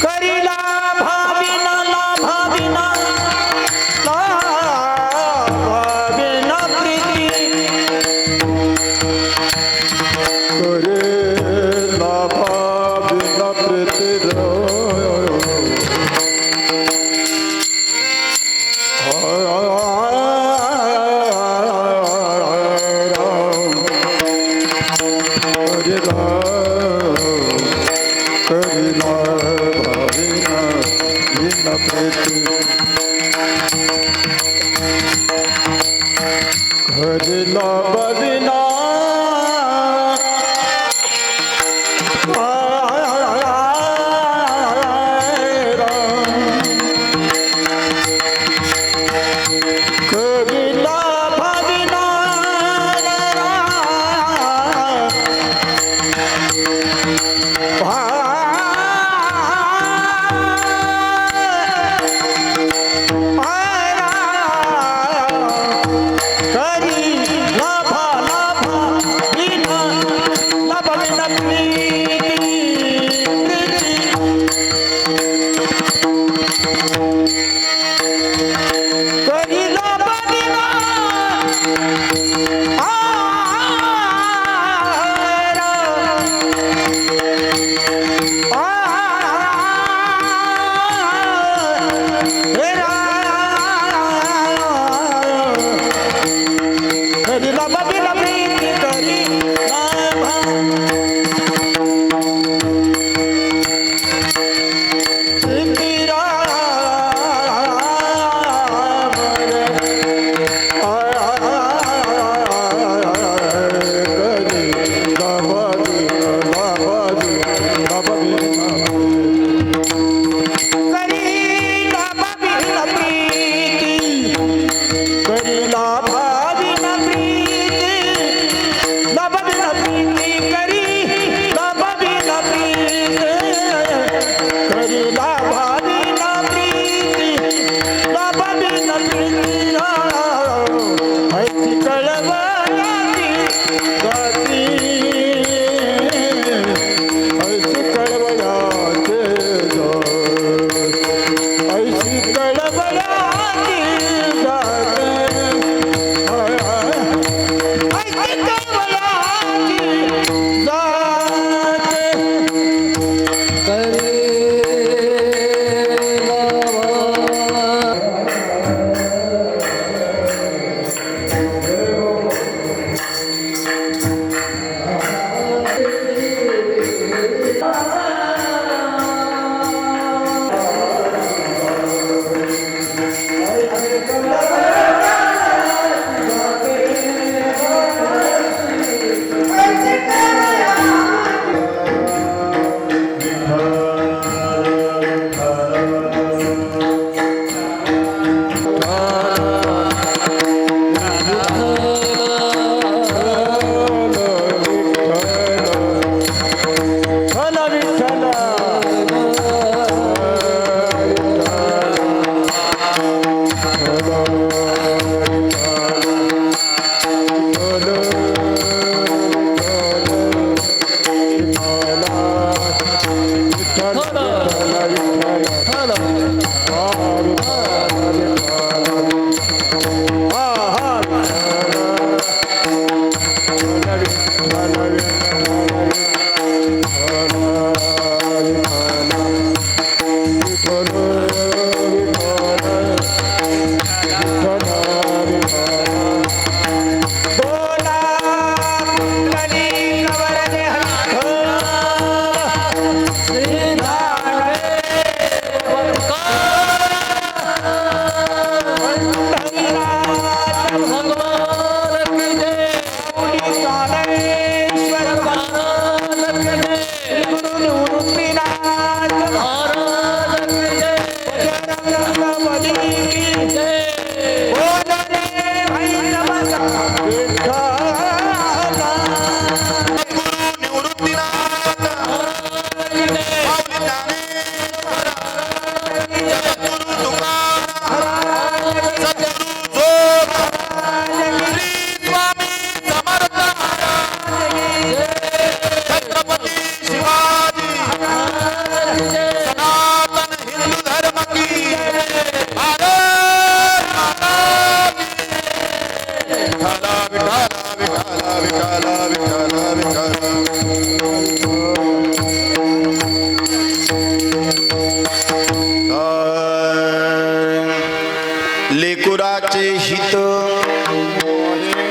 करीला भाविन लाभ प्रीती घडला बविना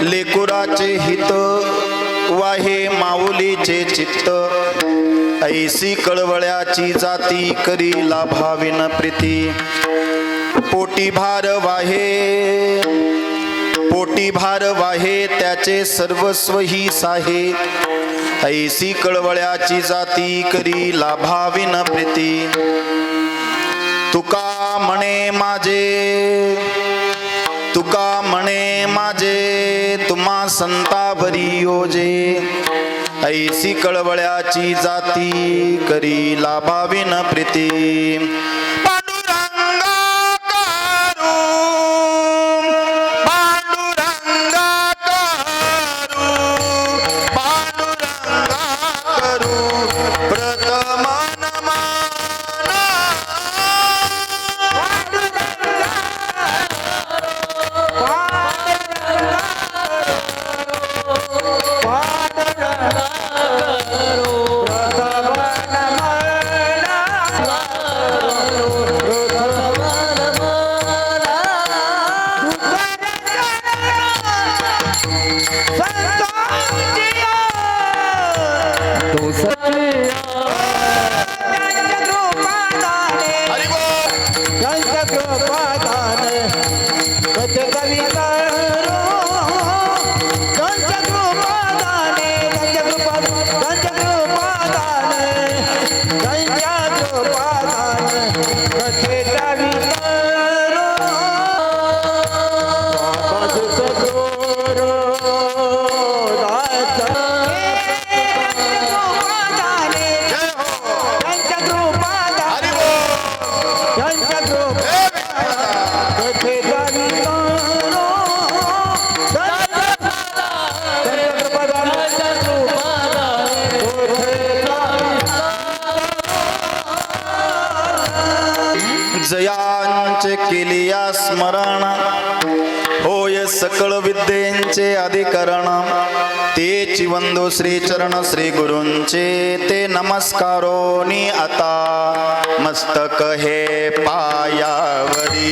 लेकुराचे हित वाहे माऊलीचे चित्त ऐसी कळवळ्याची जाती करी लाभाविन प्रीती पोटी भार वाहे त्याचे सर्वस्व ही साहे ऐसी कळवळ्याची जाती करी लाभाविन प्रीती तुका म्हणे माझे तुम्हा संतावरी योजे ऐसी कळवळ्याची जाती करी लाभाविन प्रीती जयांचे केलिया स्मरण होय सकळ विद्येंचे अधिकरण तेची वंदो श्री चरण श्री गुरूंचे ते नमस्कारोनी आता मस्तक हे पायावरी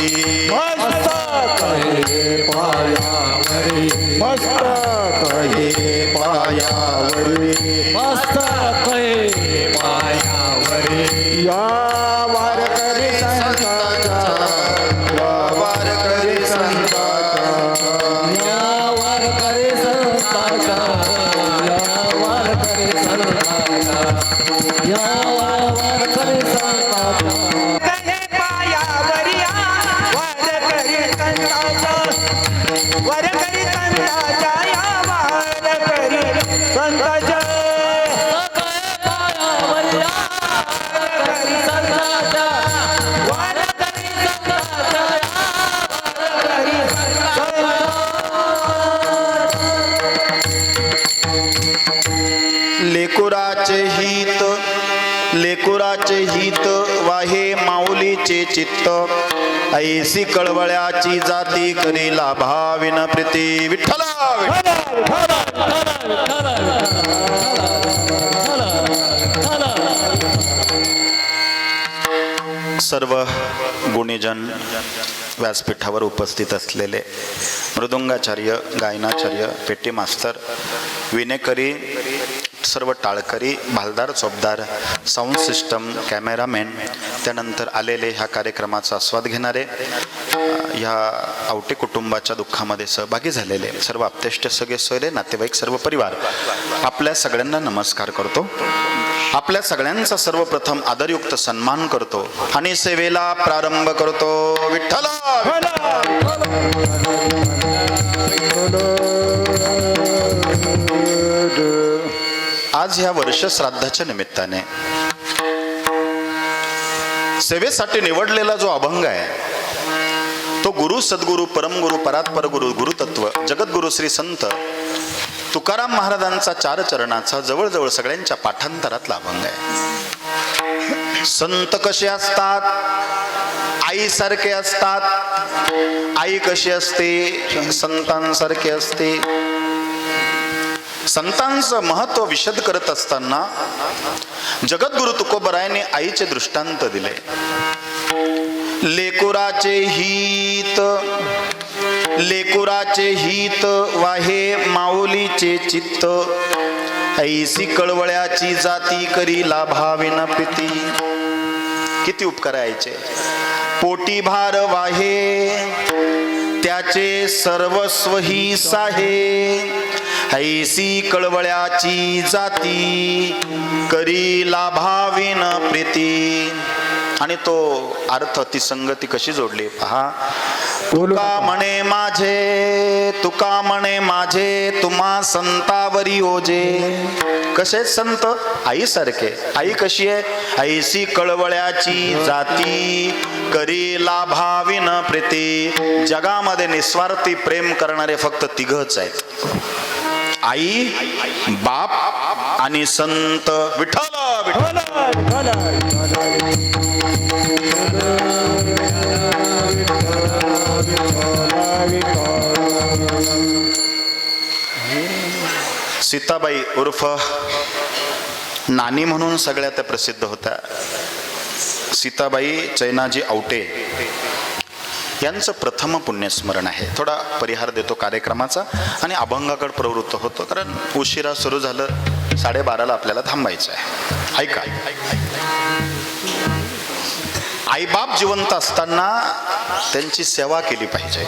मस्तक हे पायावरी मस्तक हे पायावरी मस्तक हे पायावरी या वारकरी संतांचा या वारकरी संतांचा या वारकरी संतांचा या वारकरी संतांचा या वारकरी संतांचा हे पायावरिया वारकरी संतांचा वारकरी संतांचा या वारकरी संतांचा पायावरिया वारकरी संतांचा वारकरी संतांचा वारकरी लेकुराचे हित वाहे माऊलीचे चित्त ऐसी कळवळ्याची जाती करी लाभाविन प्रीती विठ्ठला सर्व गुणीजन व्यासपीठावर उपस्थित असलेले मृदुंगाचार्य गायनाचार्य पेटी मास्तर विनेकरी सर्व टाळकरी भालदार चोपदार साऊंड सिस्टम कॅमेरामॅन त्यानंतर आलेले ह्या कार्यक्रमाचा आस्वाद घेणारे ह्या आवटे कुटुंबाच्या दुःखामध्ये सहभागी झालेले सर्व आप्तेष्ट सगळे सोयरे नातेवाईक सर्व परिवार आपल्या सगळ्यांना नमस्कार करतो आपल्या सगळ्यांचा सर्वप्रथम आदरयुक्त सन्मान करतो आणि सेवेला प्रारंभ करतो विठ्ठला आज ह्या वर्ष श्राद्धाच्या निमित्ताने सेवेसाठी निवडलेला जो अभंग आहे तो गुरु सद्गुरु परमगुरु परात्पर गुरु गुरुतत्व जगद्गुरु श्री संत तुकाराम महाराजांचा चार चरणाचा जवळजवळ सगळ्यांच्या पाठांतरातला अभंग आहे. संत कसे असतात, आई सारखे असतात. आई कशी असते, संतांसारखे असते. संतांचं महत्व विशद करत असताना जगद्गुरु तुकोबरायाने आईचे दृष्टांत दिले. लेकुराचे हित वाहे माऊलीचे चित्त ऐसी कळवळ्याची जाती करी लाभाविन प्रीती. किती उपकार आहे आईचे. पोटी भार वाहे त्याचे सर्वस्व ही साहे. ऐसी कळवळ्याची जाती करी लाभाविन प्रीती. आणि तो अर्थ ती संगती कशी जोडली पहा. तुका म्हणे माझे, तुका म्हणे माझे, तुम्हा संतावरी ओजे. कसे संत? आई सारखे. आई कशी आहे? ऐसी कळवळ्याची जाती करी लाभाविन प्रीती. जगामध्ये निस्वार्थी प्रेम करणारे फक्त तिघच आहेत. आई, बाप आणि संत. विठ्ठल विठ्ठल. सीताबाई उर्फ नानी म्हणून सगळ्या त्या प्रसिद्ध होत्या. सीताबाई चैनाजी आवटे यांचं प्रथम पुण्यस्मरण आहे. थोडा परिहार देतो कार्यक्रमाचा आणि अभंगाकडे प्रवृत्त होतो, कारण उशिरा सुरू झालं. 12:30 आपल्याला थांबायचं आहे. ऐका. आईबाप जिवंत असताना त्यांची सेवा केली पाहिजे.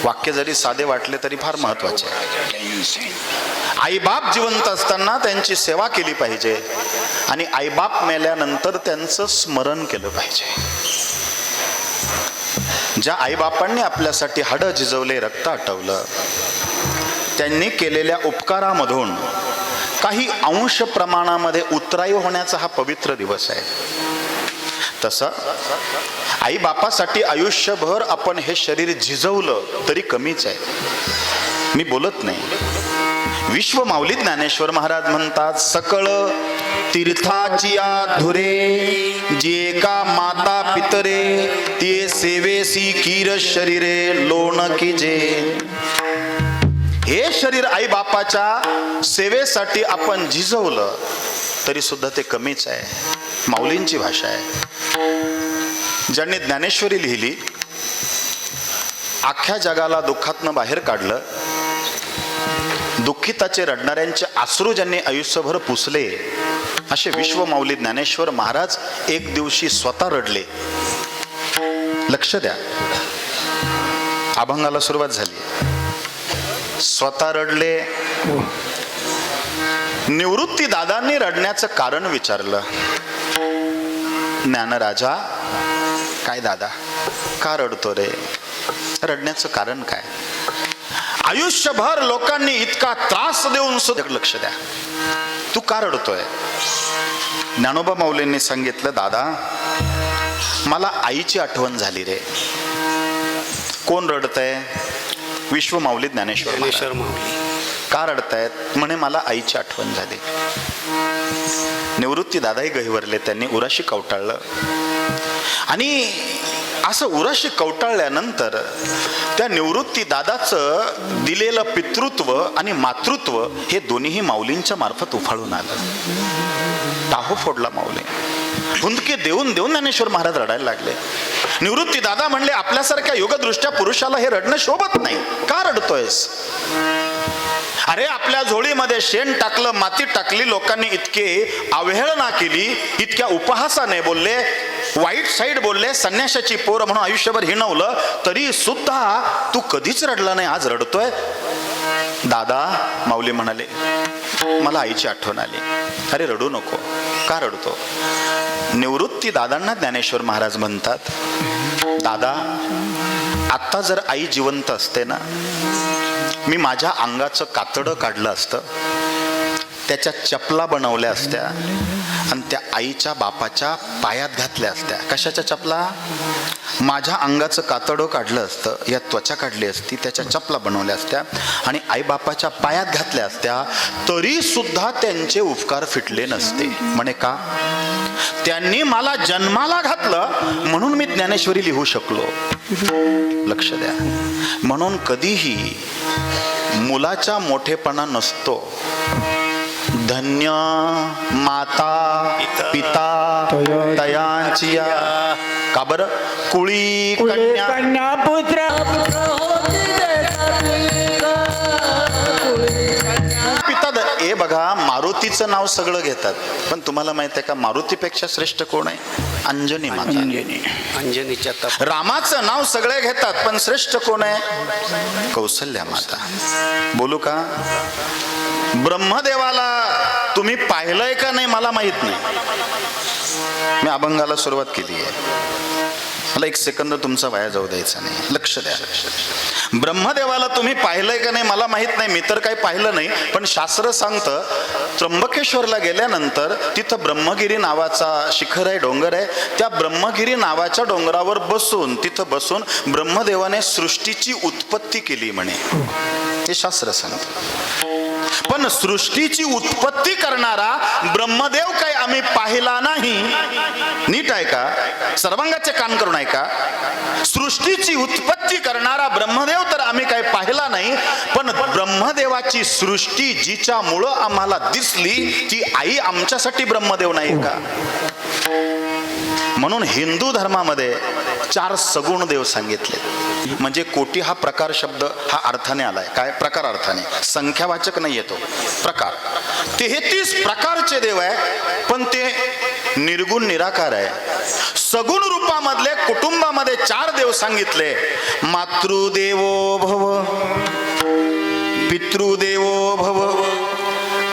वाक्य जरी साधे वाटले तरी फार महत्वाचे आहे. आईबाप जिवंत असताना त्यांची सेवा केली पाहिजे आणि आईबाप मेल्यानंतर त्यांचं स्मरण केलं पाहिजे. ज्या आईबापांनी आपल्यासाठी हाडं झिजवले, रक्त आटवलं, त्यांनी केलेल्या उपकारामधून काही अंश प्रमाणामध्ये उतराई होण्याचा हा पवित्र दिवस आहे. तसं आई बापासाठी आयुष्यभर आपण हे शरीर झिजवलं तरी कमीच आहे. मी बोलत नाही. विश्व माऊली ज्ञानेश्वर महाराज म्हणतात, सकळ तीर्थाची धुरे जे का माता पितरे ते सेवेसी कीर शरीरे लोण की जे. हे शरीर आई बापाच्या सेवेसाठी आपण झिजवलं तरी सुद्धा ते कमीच आहे. माऊलींची भाषा आहे. ज्यांनी ज्ञानेश्वरी लिहिली, अख्ख्या जगाला दुःखातनं बाहेर काढलं, दुःखिताचे रडणाऱ्यांचे अश्रू ज्यांनी आयुष्यभर पुसले, असे विश्व माऊली ज्ञानेश्वर महाराज एक दिवशी स्वतः रडले. लक्ष द्या, अभंगाला सुरुवात झाली. स्वतः रडले. निवृत्ती दादांनी रडण्याचं कारण विचारलं. ज्ञानराजा, काय दादा, का रडतो रे? रडण्याचं कारण काय? आयुष्यभर लोकांनी इतका त्रास देऊन सुद्धा. लक्ष द्या, तू का रडतोय? ज्ञानोबा माऊलींनी सांगितलं, दादा मला आईची आठवण झाली रे. कोण रडतंय? विश्व माऊली ज्ञानेश्वर माऊली. का रडतायत? म्हणे मला आईची आठवण झाली. निवृत्ती दादाही गहिवरले. त्यांनी उराशी कवटाळलं आणि असं उराशी कवटाळल्यानंतर त्या निवृत्ती दादाचं दिलेलं पितृत्व आणि मातृत्व हे दोन्हीही माऊलींच्या मार्फत उफाळून आलं. टाहो फोडला माऊली. हुंदके देऊन देऊन ज्ञानेश्वर महाराज रडायला लागले. निवृत्ती दादा म्हणले, आपल्यासारख्या योगदृष्ट्या पुरुषाला हे रडणं शोभत नाही. का रडतोयस? अरे आपल्या झोळीमध्ये शेण टाकलं, माती टाकली, लोकांनी इतके अवहेळना केली, इतक्या उपहासाने बोलले, वाईट साईड बोलले, संन्याशाची पोर म्हणून आयुष्यभर हिणवलं, तरी सुद्धा तू कधीच रडला नाही, आज रडतोय. दादा, माऊली म्हणाले, मला आईची आठवण आली. अरे रडू नको. का रडतो? निवृत्ती दादांना ज्ञानेश्वर महाराज म्हणतात, दादा आत्ता जर आई जिवंत असते ना, मी माझ्या अंगाचं कातडं काढलं असतं, त्याच्या चपला बनवल्या असत्या आणि त्या आईच्या बापाच्या पायात घातल्या असत्या. कशाच्या चपला? माझ्या अंगाचं कातडं काढलं असतं, या त्वचा काढली असती, त्याच्या चपला बनवल्या असत्या आणि आई बापाच्या पायात घातल्या असत्या, तरी सुद्धा त्यांचे उपकार फिटले नसते. म्हणे का? त्यांनी मला जन्माला घातलं म्हणून मी ज्ञानेश्वरी लिहू शकलो. लक्ष द्या. म्हणून कधीही मुलाचा मोठेपणा नसतो. धन्य माता पिता तयांची. का बरं? कुळी कन्या पुत्र हे बघा, मारुतीचं नाव सगळं घेतात, पण तुम्हाला माहित आहे का मारुतीपेक्षा श्रेष्ठ कोण आहे? अंजनी माता. अंजनीच्या तप रामाचं नाव सगळे घेतात, पण श्रेष्ठ कोण आहे? कौसल्या माता. बोलू का? ब्रह्मदेवाला तुम्ही पाहिलंय का नाही मला माहित नाही. मी अभंगाला सुरुवात केली आहे, मला एक सेकंद तुमचा वाया जाऊ द्यायचा नाही. लक्ष द्या. ब्रह्मदेवाला तुम्ही पाहिलंय का नाही मला माहित नाही, मी तर काही पाहिलं नाही, पण शास्त्र सांगतं त्र्यंबकेश्वरला गेल्यानंतर तिथं ब्रह्मगिरी नावाचा शिखर आहे, डोंगर आहे. त्या ब्रह्मगिरी नावाच्या डोंगरावर तिथं बसून ब्रह्मदेवाने सृष्टीची उत्पत्ती केली म्हणे, हे शास्त्र सांगतं. पण सृष्टीची उत्पत्ती करणारा ब्रह्मदेव काय आम्ही पाहिला नाही. नीट आहे का? सर्वांगाचे कान करून ऐका. सृष्टीची उत्पत्ती करणारा ब्रह्मदेव तर आम्ही काय पाहिला नाही, पण ब्रह्मदेवाची सृष्टी जिच्यामुळं आम्हाला दिसली ती आई आमच्यासाठी ब्रह्मदेव नाही का? म्हणून हिंदू धर्मामध्ये 4 सगुण देव सांगितले. म्हणजे कोटी हा प्रकार शब्द हा अर्थाने आलाय. काय प्रकार? अर्थाने, संख्यावाचक नाही येतो, प्रकार. 33 प्रकारचे देव आहे, पण ते निर्गुण निराकार आहे. सगुण रूपामधले कुटुंबामध्ये 4 देव सांगितले. मातृदेवो भव, पितृदेवो भव,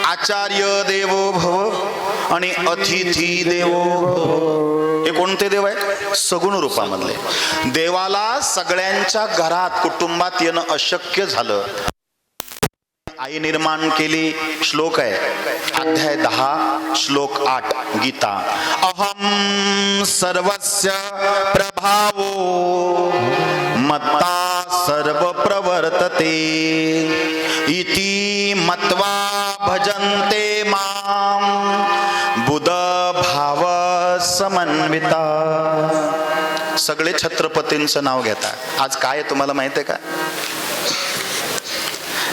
आचार्य देवो भव आणि अतिथी देवो भव. हे कोणते देव आहेत? सगुण रूपामधले. देवाला सगळ्यांच्या घरात कुटुंबात येणं अशक्य झालं. आई निर्माण केली. श्लोक आहे, अध्याय 10 श्लोक 8 गीता. अहम सर्वस्य प्रभावो मत्ता सर्व प्रवर्तते इति मत्वा भजन्ते मां बुध भाव समन्विता. सगळे छत्रपतींचं नाव घेतात. आज काय तुम्हाला माहित आहे का?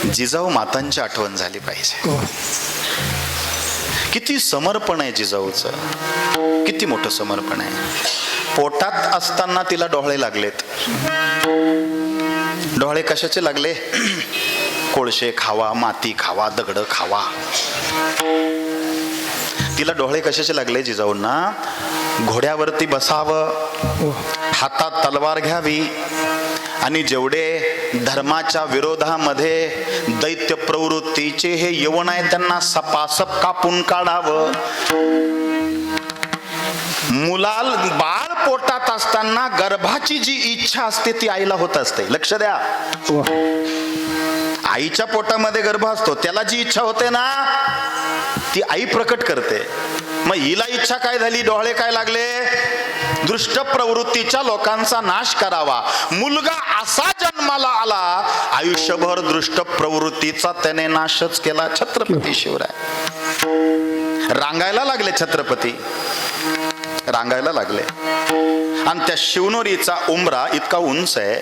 जिजाऊ मातांची आठवण झाली पाहिजे. किती समर्पण आहे जिजाऊचं, किती मोठं समर्पण आहे. पोटात असताना तिला डोळे लागलेत. डोळे कशाचे लागले? कोळशे खावा, माती खावा, दगड खावा. तिला डोळे कशाचे लागले जिजाऊंना? घोड्यावरती बसावं, हातात तलवार घ्यावी आणि जेवढे धर्माच्या विरोधामध्ये दैत्य प्रवृत्तीचे हे यवन आहे त्यांना सपासप कापून काढावं. बाळ पोटात असताना गर्भाची जी इच्छा असते ती आईला होत असते. लक्ष द्या. आईच्या पोटामध्ये गर्भ असतो, त्याला जी इच्छा होते ना ती आई प्रकट करते. मग हिला इच्छा काय झाली? डोळे काय लागले? दृष्ट प्रवृत्तीच्या लोकांचा नाश करावा. मुलगा असा जन्माला आला, आयुष्यभर दृष्ट प्रवृत्तीचा त्याने नाशच केला. छत्रपती शिवराय रांगायला लागले. छत्रपती रांगायला लागले. आणि त्या शिवनेरीचा उंबरा इतका उंच आहे.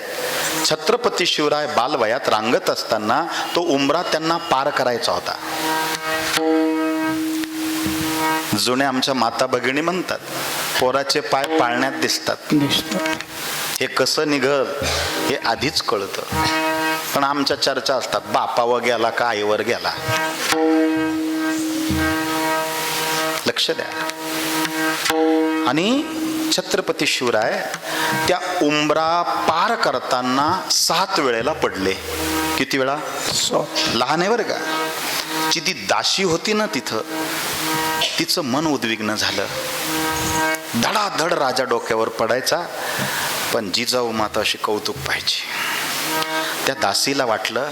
छत्रपती शिवराय बालवयात रांगत असताना तो उंबरा त्यांना पार करायचा होता. जुने आमच्या माता भगिनी म्हणतात, पोराचे पाय पाळण्यात दिसतात, हे कसं निघल हे आधीच कळतं. पण आमच्या चर्चा असतात, बापावर गेला का आईवर गेला. लक्ष द्या. आणि छत्रपती शिवराय त्या उंबरा पार करताना 7 वेळेला पडले. किती वेळा? लहान आहे बरं का. जी ती दासी होती ना तिथं, तिचं मन उद्विग्न झालं. धडाधड राजा डोक्यावर पडायचा. पण जिजाऊ माता अशी कौतुक पाहिजे. त्या दासीला वाटलं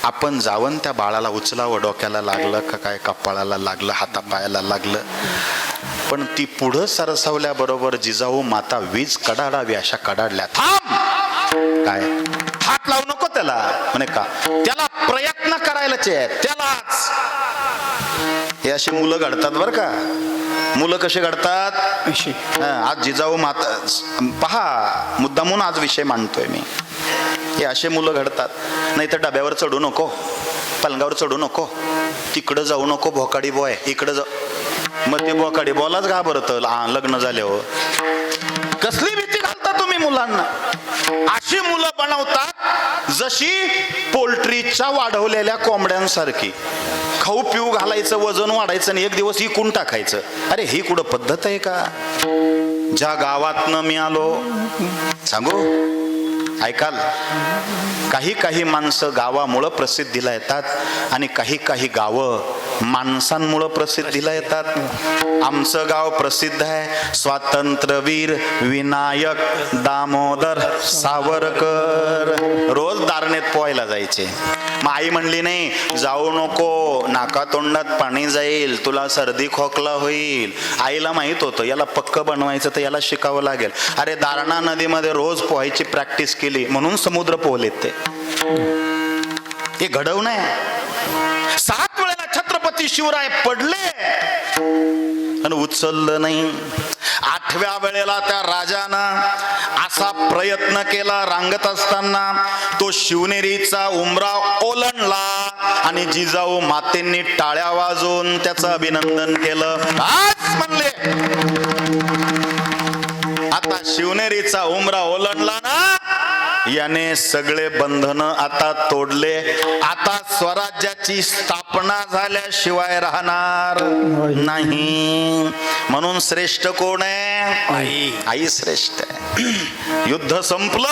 आपण जाऊन त्या बाळाला उचलावं. डोक्याला लागलं का काय, कपाळाला लागलं, हातापायाला लागलं. पण ती पुढं सरसावल्याबरोबर जिजाऊ माता वीज कडाडावी अशा कडाडल्या. थांब, काय हात लावू नको त्याला म्हणे. का? त्याला प्रयत्न करायलाच आहे त्यालाच. हे अशी मुलं घडतात बरं का. मुलं कसे घडतात? आज जिजाऊ माता पहा, मुद्दामून आज विषय मांडतोय मी. हे असे मुलं घडतात. नाही तर डब्यावर चढू नको, पलंगावर चढू नको, तिकडं जाऊ नको, भोकाडी बॉय इकडं जाऊ. मग ते भोकाडी बॉलाच घाबरतं लग्न झाल्यावर. कसली भीती घालता तुम्ही मुलांना? अशी मुलं बनवतात जशी पोल्ट्रीच्या वाढवलेल्या कोंबड्यांसारखी खाऊ पिऊ घालायचं, वजन वाढायचं आणि एक दिवस इकून टाकायचं. अरे ही कुठं पद्धत आहे का? ज्या गावातनं मी आलो, सांगू ऐकाल, काही माणसं गावामुळं प्रसिद्धीला येतात आणि काही गावं माणसांमुळं प्रसिद्धीला येतात. आमचं गाव प्रसिद्ध आहे स्वातंत्र्यवीर विनायक दामोदर सावरकर. रोज दारणेत पोहायला जायचे. मग आई म्हणली नाही जाऊ नको, नाका तोंडात पाणी जाईल, तुला सर्दी खोकला होईल. आईला माहित होतं याला पक्क बनवायचं तर याला शिकावं लागेल. अरे दारणा नदीमध्ये रोज पोहायची प्रॅक्टिस केली म्हणून समुद्र पोहलेत. ते घडवणं आहे. 7 वेळेला छत्रपती शिवराय पडले आणि उचललं नाही. 8व्या वेळेला त्या राजानं असा प्रयत्न केला, रांगत असताना तो शिवनेरीचा उंबराव ओलांडला आणि जिजाऊ मातेंनी टाळ्या वाजवून त्याचं अभिनंदन केलं. आज म्हणले आता शिवनेरीचा उंबराव ओलांडला ना, याने सगळे बंधन आता तोडले. आता स्वराज्याची स्थापना झाल्याशिवाय राहणार नाही. म्हणून श्रेष्ठ कोण आहे? आई श्रेष्ठ आहे. युद्ध संपलं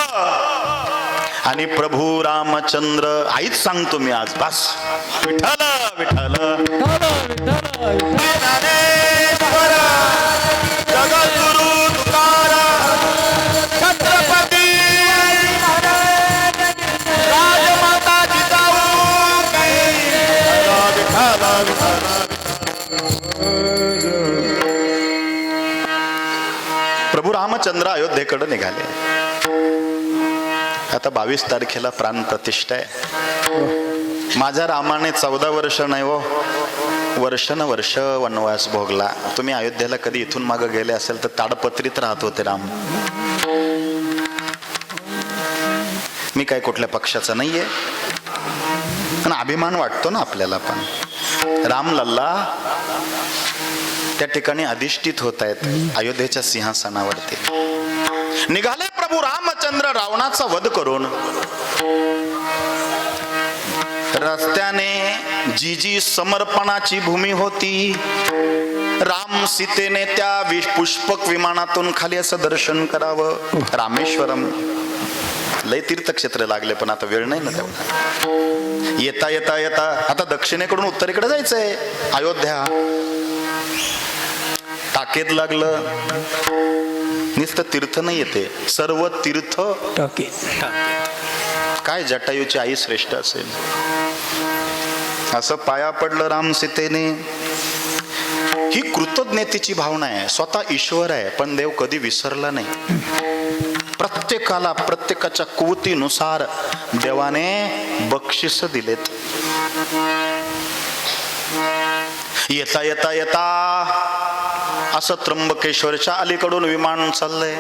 आणि प्रभू रामचंद्र, आईच सांगतो मी आज, बस विठ्ठल विठ्ठल जगद्गुरु तुकाराम छत्रपती राजमाता जिजाऊ प्रभू रामचंद्र अयोध्येकडे निघाले. आता 22 तारखेला प्राण प्रतिष्ठा आहे. माझ्या रामाने 14 वर्ष नाही हो, वर्ष वनवास भोगला. तुम्ही अयोध्येला कधी इथून मागे गेले असेल तर ताडपत्रीत राहत होते राम. मी काय कुठल्या पक्षाचा नाहीये, पण अभिमान वाटतो ना आपल्याला. पण रामलल्ला त्या ठिकाणी अधिष्ठित होत आहेत अयोध्येच्या सिंहासनावरती. निघाले प्रभू रामचंद्र रावणाचा वध करून. रस्त्याने जी समर्पणाची भूमी होती, राम सीतेने त्या पुष्पक विमानातून खाली असं दर्शन करावं. रामेश्वरम लय तीर्थक्षेत्र लागले, पण आता वेळ नाही ना तेवढा. येता येता येता आता दक्षिणेकडून उत्तरेकडे जायचंय. अयोध्या टाकेत लागलं. नुसतं तीर्थ नाही येते, सर्व तीर्थ टाकेत. काय जटायूची आई श्रेष्ठ असेल. असं पाया पडलं राम सीतेने. ही कृतज्ञतेची भावना आहे. स्वतः ईश्वर आहे पण देव कधी विसरला नाही. प्रत्येकाला प्रत्येकाच्या कुवतीनुसार देवाने बक्षीस दिलेत. येता येता येता असं त्र्यंबकेश्वरच्या अलीकडून विमान चाललंय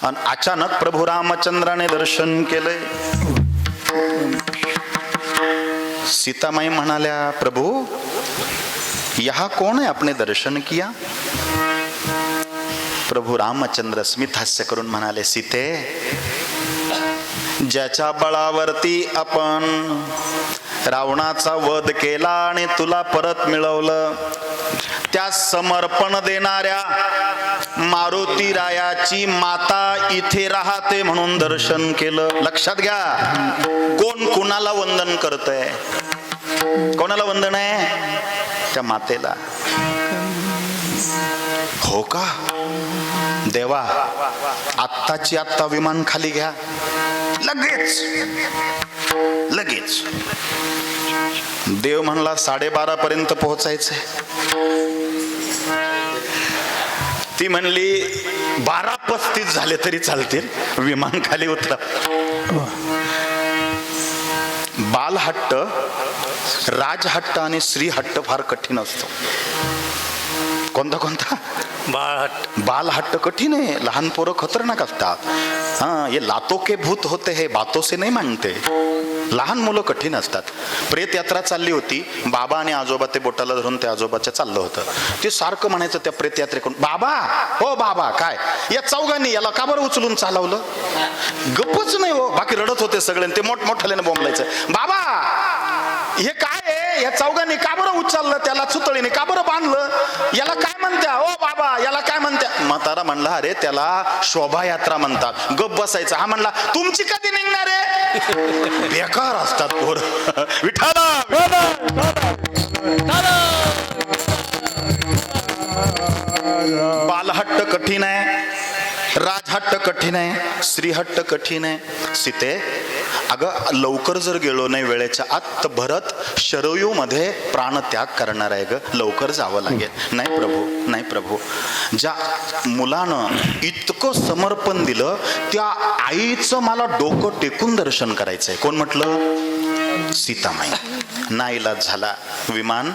आणि अचानक प्रभू रामचंद्राने दर्शन केलंय. सीतामाई म्हणाल्या, प्रभू यहा कौन है, आपने दर्शन किया? प्रभू रामचंद्र स्मित हास्य करून म्हणाले, सीते ज्याच्या बळावरती आपण रावणाचा वध केला आणि तुला परत मिळवलं, त्या समर्पण देणाऱ्या मारुती रायाची माता इथे राहते म्हणून दर्शन केलं. लक्षात घ्या, कोण कुणाला वंदन करतंय? कोणाला वंदन आहे? त्या मातेला. हो का? देवा आत्ताची आत्ता विमान खाली घ्या. लगेच लगेच देव म्हणला 12:30 पर्यंत पोहोचायचंय. ती म्हणली 12:35 झाले तरी चालतील, विमान खाली उतरा. बालहट्ट, राजहट्ट आणि श्रीहट्ट फार कठीण असतो. कोणता कोणता? बाळहट्ट. बालहट्ट कठीण आहे. लहान पोरं खतरनाक असतात. हाँ, ये लातों के भूत होते हैं, बातों से नहीं मानते. लहान मुलं कठीण असतात. प्रेत यात्रा चालली होती, बाबा आणि आजोबा ते बोटाला धरून त्या आजोबाच्या चाललं होतं. ते सारखं म्हणायचं त्या प्रेत यात्रेकडून, बाबा हो बाबा, काय या चौघांनी याला का बरं उचलून चालवलं? गप्पच नाही हो, बाकी रडत होते सगळे. ते मोठमोठ्याने बोंबलायचं, बाबा हे काय आहे, या चौघांनी का बरं उचललं, त्याला सुतळीने का बरं बांधलं, याला काय म्हणत्या ओ बाबा, याला काय म्हणत्या? म्हातारा म्हणला, अरे त्याला शोभायात्रा म्हणतात, गप बसायचं. हा म्हणला, तुमची कधी निघणार आहे? बेकार असतात पोर. विठाला बालहट्ट कठीण आहे, राजहट्ट कठीण आहे, स्त्रीहट्ट कठीण आहे. सीते, अगं लवकर जर गेलो नाही वेळेच्या आत तर भरत शरयू मध्ये प्राणत्याग करणार आहे ग, लवकर जावं लागेल. नाही प्रभू, नाही प्रभू. ज्या मुलानं इतकं समर्पण दिलं त्या आईचं मला डोकं टेकून दर्शन करायचंय. कोण म्हटलं? सीतामाई. नाईलाज झाला, विमान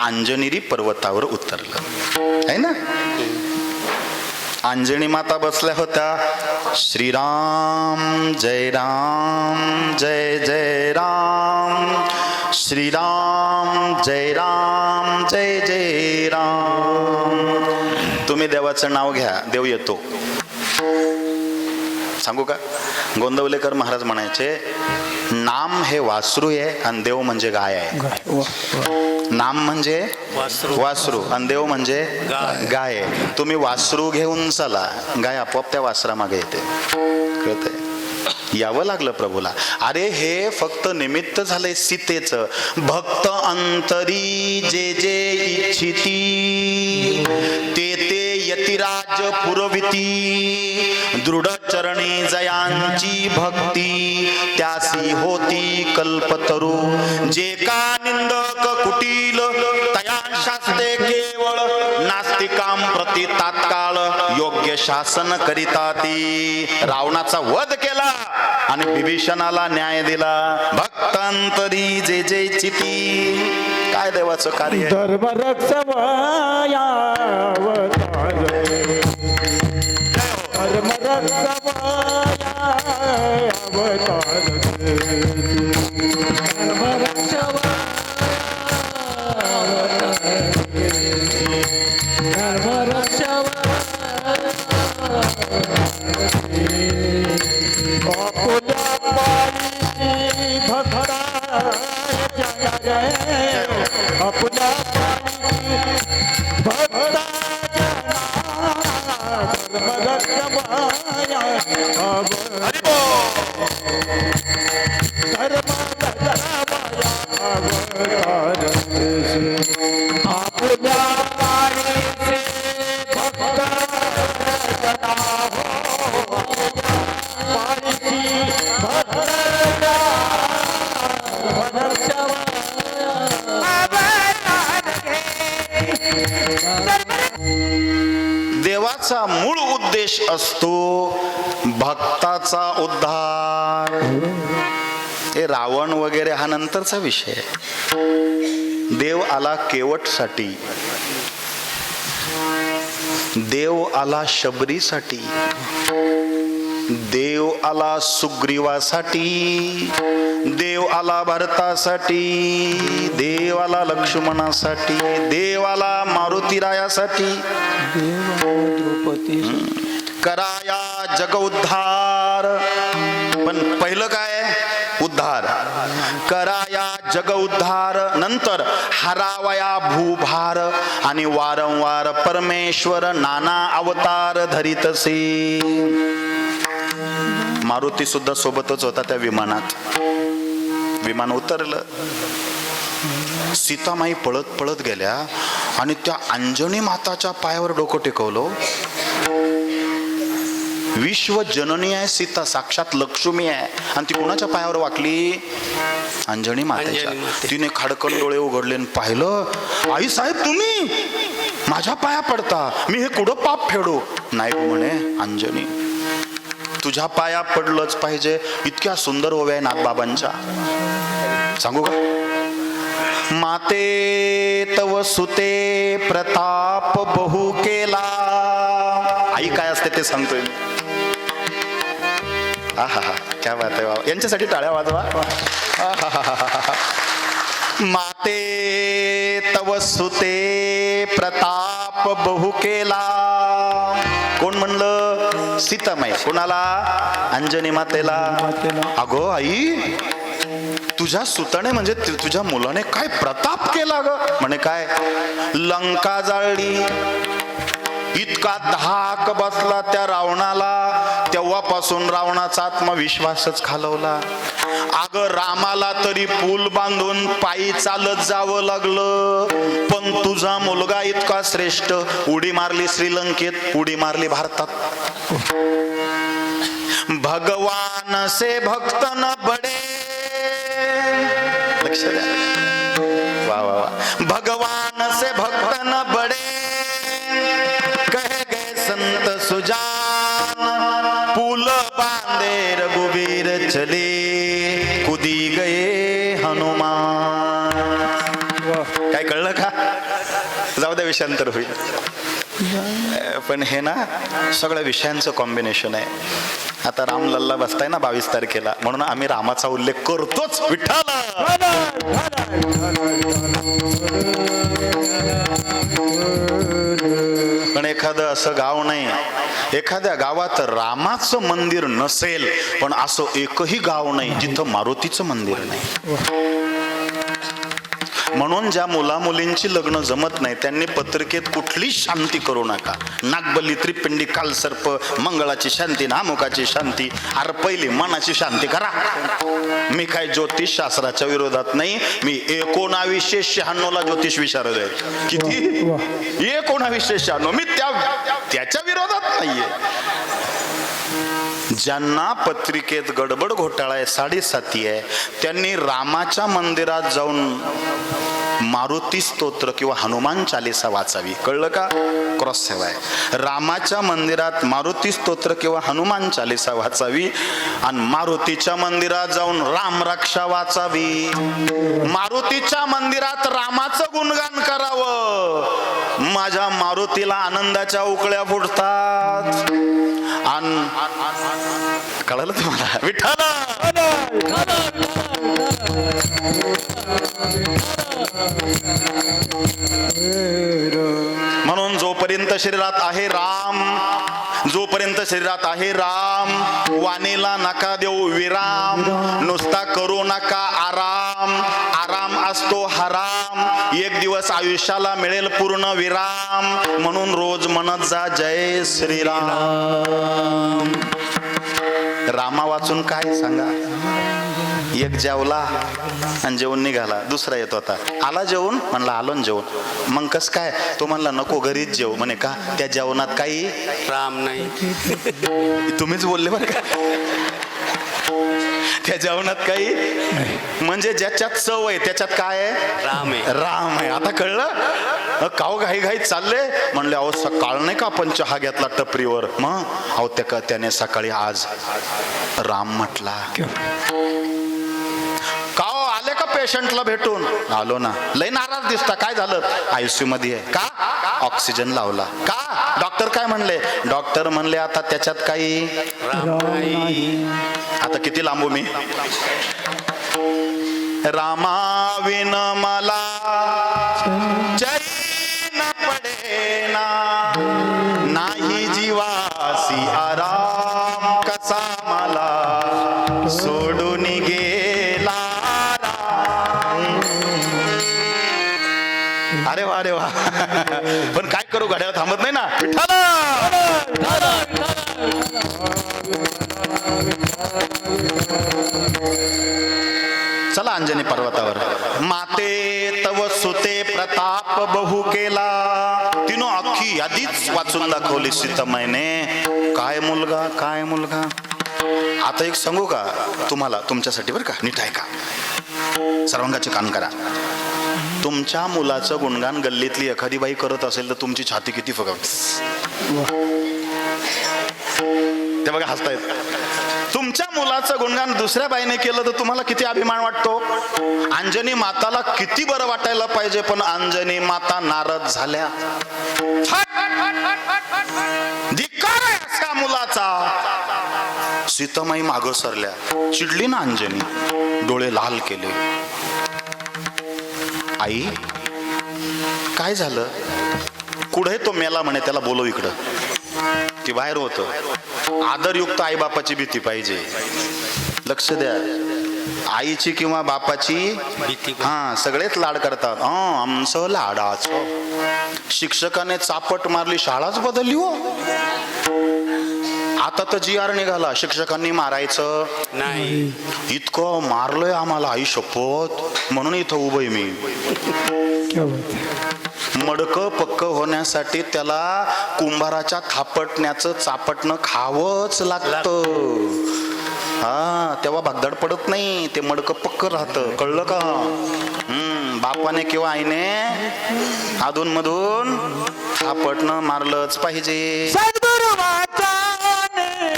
अंजनेरी पर्वतावर उतरलं आहे ना. अंजनी माता बसल्या होत्या. श्रीराम जय राम जय जय राम, श्रीराम जय राम जय जय राम. तुम्ही देवाचं नाव घ्या, देव येतो. सांगू का? गोंदवलेकर महाराज म्हणायचे, नाम हे वासरू आहे आणि देव म्हणजे गाय आहे. नाम म्हणजे वासरू आणि देव म्हणजे गाय आहे. तुम्ही वासरू घेऊन चला, गाय आपोआप त्या वासरामागे येते. कळतंय? यावं लागलं प्रभूला. अरे हे फक्त निमित्त झालंय सीतेचं. भक्त अंतरी जे जे इच्छिती ते ते यतिराज पुरविती, दृढ चरणी जयांची भक्ती त्यासी होती कल्पतरू. जे का निंदक कुटील तया शास्ते केवळ, नास्तिकां प्रति तात्काळ योग्य शासन करिता ती. रावणाचा वध केला आणि विभीषणाला न्याय दिला. भक्तांतरी जे जे चिती. काय देवाचं कार्य? धर्म रक्षवाया अवतार, धर्म रक्षवाया अवतार, धर्म रक्षवा धर्म रक्षवा. आपल्या पायी भक्ता जय जय, आपल्या पायी भक्ता धर्म रक्षवाया अवतार, धर्म रक्षवाया अवतार. आपल्या पायी भक्ता जना हो, पायी भक्ता देवाचा मूळ उद्देश असतो भक्ताचा उद्धार. हे रावण वगैरे हा नंतरचा विषय आहे. देव आला केवटसाठी, देव आला शबरीसाठी, देव आला सुग्रीवासाठी, देव आला भरतासाठी, देव आला लक्ष्मणासाठी, देव आला मारुतीरायासाठी. कराया जग उद्धार. पण पहिलं काय? उद्धार. कराया जग उद्धार, नंतर हरावया भूभार आणि वारंवार परमेश्वर नाना अवतार धरितसे. मारुती सुद्धा सोबतच होता त्या विमानात. विमान उतरलं, सीतामाई पळत पळत गेल्या आणि त्या अंजनी माताच्या पायावर डोकं टेकवलं. विश्व जननी आहे सीता, साक्षात लक्ष्मी आहे आणि ती कोणाच्या पायावर वाकली? अंजनी मातेच्या. तिने खाडकन डोळे उघडले आणि पाहिलं, आई साहेब तुम्ही माझ्या पाया पडता, मी हे कुठं पाप फेडू? नाही म्हणे, अंजनी तुझ्या पाया पडलंच पाहिजे. इतक्या सुंदर ओव्या आहे नाथबाबांच्या. सांगू का? माते तव सुते प्रताप बहु केला. आई काय असते ते सांगतोय. आहा, क्या बात आहे बाबा. यांच्यासाठी टाळ्या वाजवा. माते तव सुते प्रताप बहु केला. कोण म्हणलं? सीतामाई. कोणाला? अंजनी मातेला. अगो आई, तुझ्या सुताने म्हणजे तुझ्या मुलाने काय प्रताप केला ग? म्हणे काय? लंका जाळली. इतका धाक बसला त्या रावणाला, तेव्हापासून रावणाचा आत्मविश्वासच खालवला. अगं रामाला तरी पूल बांधून पायी चालत जावं लागलं, पण तुझा मुलगा इतका श्रेष्ठ, उडी मारली श्रीलंकेत, उडी मारली भारतात. भगवान से भक्त न बडे. लक्ष द्या. वा वा वा. भगवान से भक्त न बडे, कह गए संत सुजान, पुल बांधे रघुवीर चले, कुदी गए हनुमान. काय कळलं का? जाऊ द्या, विषयांतर होईल. पण हे ना सगळ्या विषयांचं कॉम्बिनेशन आहे. आता रामलल्ला बसताय ना 22 तारखेला, म्हणून आम्ही रामाचा उल्लेख करतोच. विठ्ठल. पण एखादं असं गाव नाही, एखाद्या गावात रामाचं मंदिर नसेल, पण असं एकही गाव नाही जिथं मारुतीचं मंदिर नाही. म्हणून ज्या मुला मुलींची लग्न जमत नाही त्यांनी पत्रिकेत कुठलीच शांती करू नका. नागबली, त्रिपिंडी, कालसर्प, मंगळाची शांती, नामुकाची शांती. अरे पहिली मनाची शांती करा. मी काय ज्योतिष शास्त्राच्या विरोधात नाही. मी 1996 ला ज्योतिष विशारद आहे. किती? 1996. मी त्याच्या विरोधात नाहीये. ज्यांना पत्रिकेत गडबड घोटाळा आहे, साडेसाती आहे, त्यांनी रामाच्या मंदिरात जाऊन मारुती स्तोत्र किंवा हनुमान चालीसा वाचावी. कळलं का? क्रॉस सेवा आहे. रामाच्या मंदिरात मारुती स्तोत्र किंवा हनुमान चालीसा वाचावी आणि मारुतीच्या मंदिरात जाऊन राम रक्षा वाचावी. मारुतीच्या मंदिरात रामाचं गुणगान करावं. माझ्या मारुतीला आनंदाच्या उकळ्या फुटतात. आणि कळलं तुम्हाला? विठ्ठल. म्हणून जोपर्यंत शरीरात आहे राम, जोपर्यंत शरीरात आहे राम, वाणीला नका देऊ विराम. नुसता करू नका आराम, आराम असतो हराम. एक दिवस आयुष्याला मिळेल पूर्ण विराम, म्हणून रोज म्हणत जा जय श्रीराम. रामा वाचून काय सांगा? एक जेवला आणि जेवून निघाला, दुसरा येत होता. आला जेवून? म्हणला आलो ना जेवून. मग कस काय? तो म्हणला नको घरीच जेव. म्हणे का? त्या जेवणात काही राम नाही. तुम्हीच बोलले बरं का. त्या जेवणात काही म्हणजे ज्याच्यात चव आहे त्याच्यात काय आहे? राम आहे. राम आहे. आता कळलं? काव घाई घाई चालले. म्हणले अहो सकाळ नाही का आपण चहा घेतला टपरीवर? मग अहो त्याने सकाळी आज राम म्हटला. काव आले का पेशंटला भेटून? आलो ना. लय नाराज दिसता. काय झालं? ICU मध्ये आहे. का? ऑक्सिजन लावला. का? डॉक्टर काय म्हणले? डॉक्टर म्हणले आता त्याच्यात काही राम नाही. आता किती लांबू मी? रामाविन मला चैन पडेना, नाही जीवासी आराम कसा मला सोडून गेला राम. अरे वा अरे वा. पण काय करू, घड्याळ थांबत नाही ना. विठ्ठल. चला अंजनी पर्वतावर. माते तव सुते प्रताप बहु केला. तिनं अख्खी यादीच वाचून दाखवली सीतामाईने. काय मुलगा, काय मुलगा. आता एक सांगू का तुम्हाला, तुमच्यासाठी बरं का, नीट ऐका, सर्वांगाचे कान करा. तुमच्या मुलाचं गुणगान गल्लीतली एखादी बाई करत असेल तर तुमची छाती किती फुगवते. ते बघा हसतायत. तुमच्या मुलाचं गुणगान दुसऱ्या बाईने केलं तर तुम्हाला किती अभिमान वाटतो. अंजनी माताला किती बरं वाटायला पाहिजे, पण अंजनी माता नाराज झाल्या. धिक्कार आहे अशा मुलाचा. सीतामाई मागं सरल्या, चिडली ना अंजनी, डोळे लाल केले. आई काय झालं? कुठे तो मेला म्हणे, त्याला बोलव इकडं. ती बाहेर होतं. आदरयुक्त आई बापाची भीती पाहिजे. लक्ष द्या, आईची किंवा बापाची भीती. हा सगळेच लाड करतात. आमचं लाडाचं. शिक्षकाने चापट मारली, शाळाच बदलली हो. आता तर GR निघाला, शिक्षकांनी मारायचं नाही. इतकं मारलंय आम्हाला, आई शपथ. म्हणून इथं उभं आहे मी. मडकं पक्क होण्यासाठी त्याला कुंभाराच्या थापटण्याचं चापटणं खावंच लागतं. हा, तेव्हा भागदड पडत नाही, ते मडकं पक्क राहतं. कळलं का? बापाने किंवा आईने अधून मधून थापटणं मारलंच पाहिजे. सद्गुरु वाचाने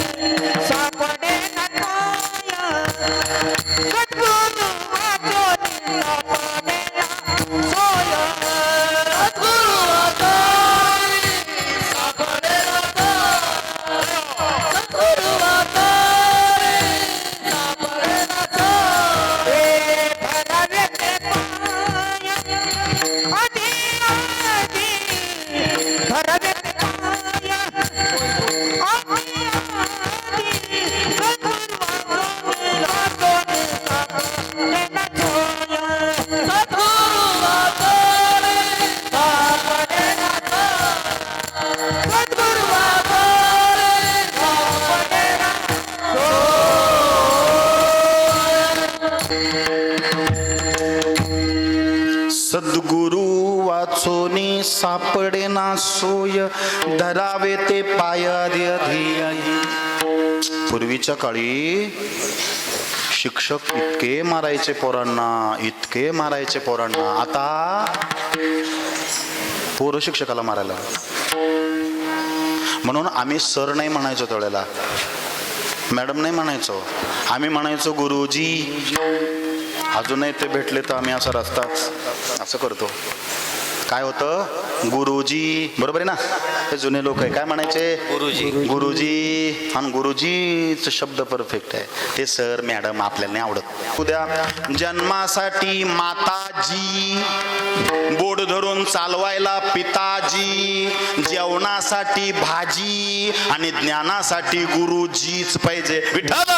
सापडे ना काया. सद्गुरु वाचाने सापडे ना सोया. सद्गुरु वाचाने सापडे ना सोया. सद्गुरु वाचाने सापडे ना सोया. हे भरावे ते पाया. आधी आधी भरावे ते पाया. आधी आधी सद्गुरु वाचाने सापडे ना सोया. सद्गुरु वाचाने सापडे ना सोया. सद्गुरु वाचाने सापडे ना सद्गुरु वाचोनी सापडे ना सोय, धरावे ते पायाधी. पूर्वीच्या काळी शिक्षक इतके मारायचे पोरांना, इतके मारायचे पोरांना. आता पोरं शिक्षकाला मारायला. म्हणून आम्ही सर नाही म्हणायचो त्यावेळेला, मॅडम नाही म्हणायचो, आम्ही म्हणायचो गुरुजी. अजूनही ते भेटले तर आम्ही असा रस्ता असं करतो. काय होतं? गुरुजी. बरोबर आहे ना? हे जुने लोक आहे, काय म्हणायचे? गुरुजी. गुरुजी. आणि गुरुजीच शब्द परफेक्ट आहे. ते सर मॅडम आपल्याला नाही आवडत. उद्या जन्मासाठी माताजी, बोट धरून चालवायला पिताजी, जेवणासाठी भाजी आणि ज्ञानासाठी गुरुजीच पाहिजे. विठ्ठल.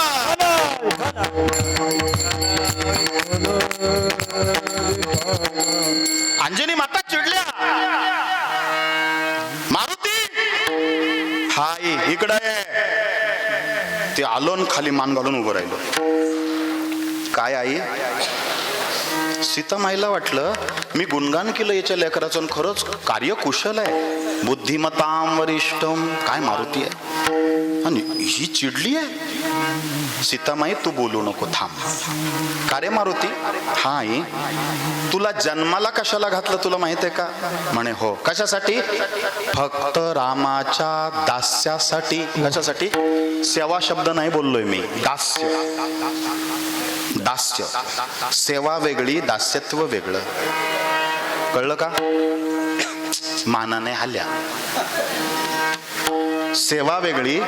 अंजनी माता चिडल्या. मारुती हाय इकडे आहे. ते आलो न खाली मान घालून उभं राहिलो. काय आई? सीतामाईला वाटलं मी गुणगान केलं याच्या लेकराचं, आणि खरंच कार्य कुशल आहे. बुद्धिमताम वरिष्ठम. काय मारुती आहे, आणि ही चिडली आहे. सीतामाई तू बोलू नको, थांब. का रे मारुती? हा आई, तुला जन्माला कशाला घातलं तुला माहित आहे का? म्हणे हो. कशासाठी? फक्त रामाच्या दास्यासाठी. कशासाठी? सेवा शब्द नाही बोललोय मी, दास्य. दास्य. सेवा वेगळी, दास्यत्व वेगळं. कळलं का? मानाने हल्ल्या. सेवा वेगळी,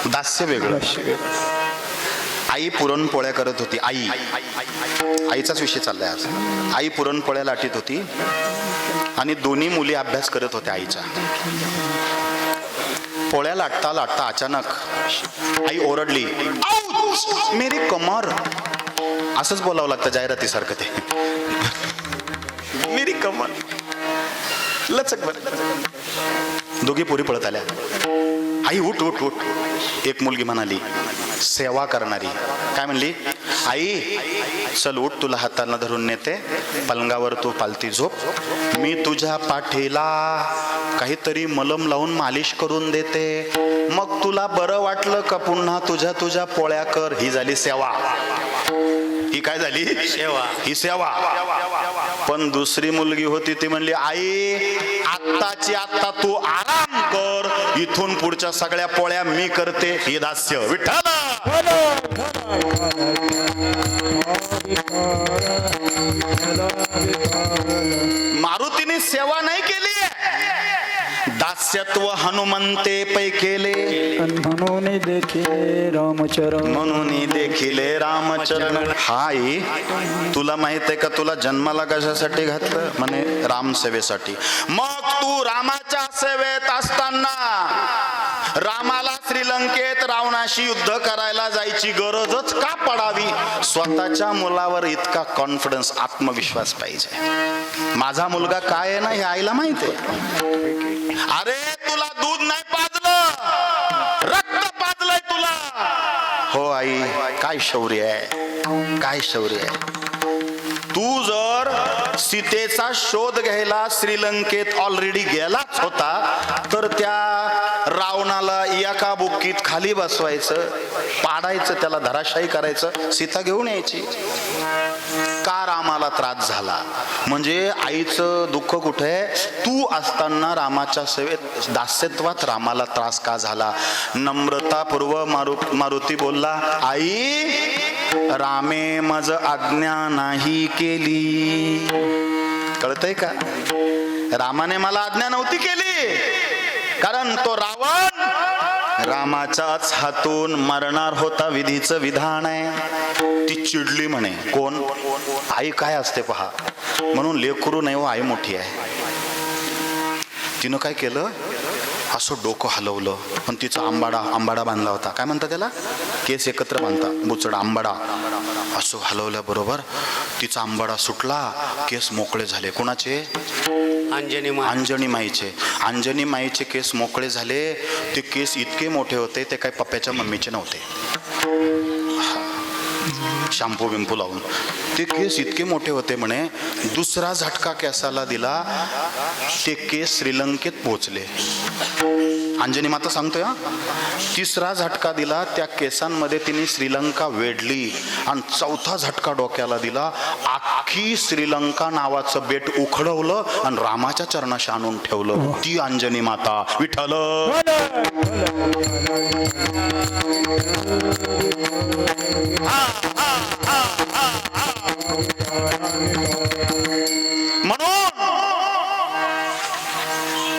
दास्य वेगळं. आई पुरणपोळ्या करत होती. आईचाच विषय चाललाय आज. आई पुरणपोळ्या लाटीत होती आणि दोन्ही मुली अभ्यास करत होत्या आईचा. पोळ्या लाटता लाटता अचानक आई ओरडली, "आऊच! मेरी कमर." असंच बोलावं लागतं जाहिरातीसारखं ते. मेरी कमर. लचक बर. दोघी पोरी पळत आल्या. आई उठ उठ उठ. एक मुलगी म्हणाली, सेवा करणारी, काय म्हणली? आई चल उठ, तुला हाताला धरून नेते, पलंगावर तू पालती झोप, मी तुझ्या पाठीला काहीतरी मलम लावून मालिश करून देते, मग तुला बरं वाटलं का पुन्हा तुझ्या पोळ्या कर. ही झाली सेवा. ही काय झाली? सेवा. ही सेवा. पण दुसरी मुलगी होती ती म्हणली, आई आत्ताची आत्ता तू आराम कर, इथून पुढच्या सगळ्या पोळ्या मी करते. ही दास्य. विठ्ठल. मारुतीने सेवा नाही केली, दास्य दास्यत्व हनुमंते पै केले म्हणून देखील रामचरण म्हणून देखिले रामचरण. हाय तुला माहित आहे का तुला जन्माला कशासाठी घातलं? म्हणे राम सेवेसाठी. मग तू रामाच्या सेवेत असताना रामाला श्रीलंकेत रावणाशी युद्ध करायला जायची गरजच का पडावी? स्वतःच्या मुलावर इतका कॉन्फिडन्स, आत्मविश्वास पाहिजे. माझा मुलगा काय आहे ना हे आईला माहित आहे. अरे तुला दूध नाही पाजलं, रक्त पाजलंय तुला. हो आई, काय शौर्य आहे, काय शौर्य आहे. तू जर सीतेचा शोध घ्यायला श्रीलंकेत ऑलरेडी गेलाच होता तर त्या रावणाला एका बुक्कीत खाली बसवायचं, पाडायचं, त्याला धराशायी करायचं, सीता घेऊन यायची. का रामाला त्रास झाला? म्हणजे आईचं दुःख कुठे? तू असताना रामाच्या सेवेत दास्यत्वात रामाला त्रास का झाला? नम्रतापूर्व मारुती बोलला, आई रामे मज आज्ञा नाही केली. कळतंय का? रामाने मला आज्ञा नव्हती केली, कारण तो रावण रामाच्याच हातून मरणार होता. विधीचं विधान आहे. ती चिडली म्हणे. कोण? आई काय असते पहा. म्हणून लेकरू नाही हो, आई मोठी आहे. तिनं काय केलं? असं डोकं हलवलं. पण तिचा आंबाडा बांधला होता. काय म्हणतात त्याला? केस एकत्र बांधता, बुचडा, आंबाडा. असं हलवल्या बरोबर तिचा आंबाडा सुटला, केस मोकळे झाले. कोणाचे? अंजनी माईचे. अंजनी माईचे केस मोकळे झाले. ते केस इतके मोठे होते, ते काही पप्प्याच्या मम्मीचे नव्हते. शॅम्पू बिंपू लावून ते केस इतके मोठे होते म्हणे. दुसरा झटका केसाला दिला, ते केस श्रीलंकेत पोहोचले. अंजनी माता सांगतोय हा. तिसरा झटका दिला, त्या केसांमध्ये तिने श्रीलंका वेढली. आणि चौथा झटका डोक्याला दिला, अख्खी श्रीलंका नावाचं बेट उखडवलं आणि रामाच्या चरणाशी आणून ठेवलं. ती अंजनी माता. विठ्ठल. म्हणून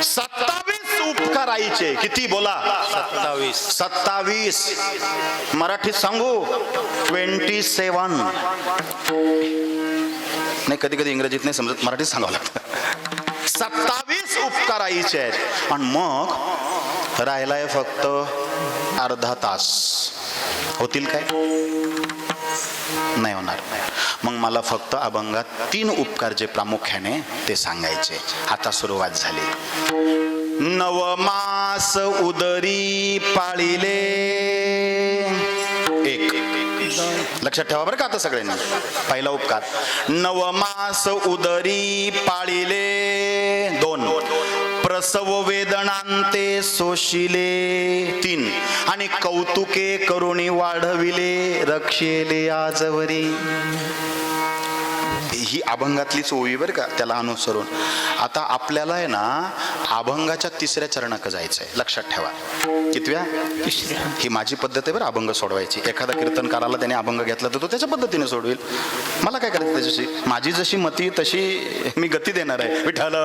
27 उपकार आईचे. किती बोला? 27. मराठीत सांगू? 27. नाही, कधी कधी इंग्रजीत नाही समजत, मराठीत सांगावं लागतं. 27 उपकार आईचे आहेत. आणि मग राहिलाय फक्त अर्धा तास. होतील काय? नाही होणार. मग मला फक्त अभंगात 3 उपकार जे प्रामुख्याने ते सांगायचे. आता सुरुवात झाली. नवमास उदरी पाळिले. 1. लक्षात ठेवा बरं का आता सगळ्यांनी. पहिला उपकार, नवमास उदरी पाळिले. 2. प्रसव वेदनांते सोशिले. 3. आणि कौतुके करुणी वाढविले, रक्षेले आजवरी. ही अभंगातलीच ओवी बरं का, त्याला अनुसरून. आता आपल्याला आहे ना अभंगाच्या 3ऱ्या चरणाक जायचंय. लक्षात ठेवा. कितव्या? 3ऱ्या. ही माझी पद्धत आहे बरं अभंग सोडवायची. एखादा कीर्तनकाराला त्याने अभंग घेतला तर तो त्याच्या पद्धतीने सोडवेल. मला काय करायचं त्याच्याशी? माझी जशी मती तशी मी गती देणार आहे. विठ्ठल.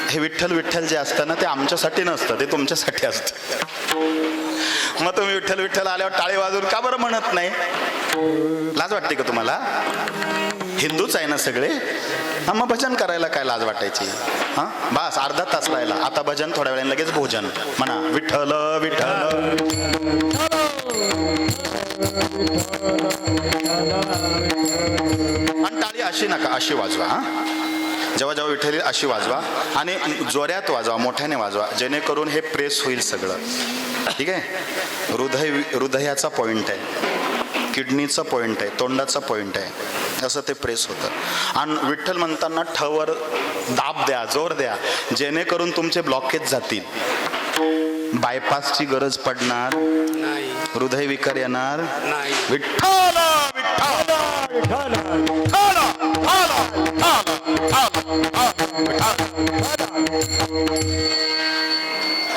हे विठ्ठल विठ्ठल जे असतं ना ते आमच्यासाठी नसतं, ते तुमच्यासाठी असतं. मग तुम्ही विठ्ठल विठ्ठल आल्यावर टाळी वाजवून का बरं म्हणत नाही? लाज वाटते का तुम्हाला? हिंदूच आहे ना सगळे. हा, मग भजन करायला काय लाज वाटायची? हा, बस अर्धा तास राहिला. आता भजन, थोड्या वेळाने लगेच भोजन. म्हणा विठ्ठल विठ्ठल. आणि टाळी अशी नका, अशी वाजवा. हा, जेव्हा जेव्हा विठ्ठल अशी वाजवा आणि जोऱ्यात वाजवा, मोठ्याने वाजवा, जेणेकरून हे प्रेस होईल सगळं. ठीक आहे? हृदयाचा पॉइंट आहे, किडनीचा पॉइंट आहे, तोंडाचा पॉइंट आहे, असं ते प्रेस होतं. आणि विठ्ठल म्हणताना ठवर दाब द्या, जोर द्या, जेणेकरून तुमचे ब्लॉकेज जातील. बायपासची गरज पडणार नाही, हृदय विकार येणार नाही. विठ्ठल विठ्ठल विठ्ठल.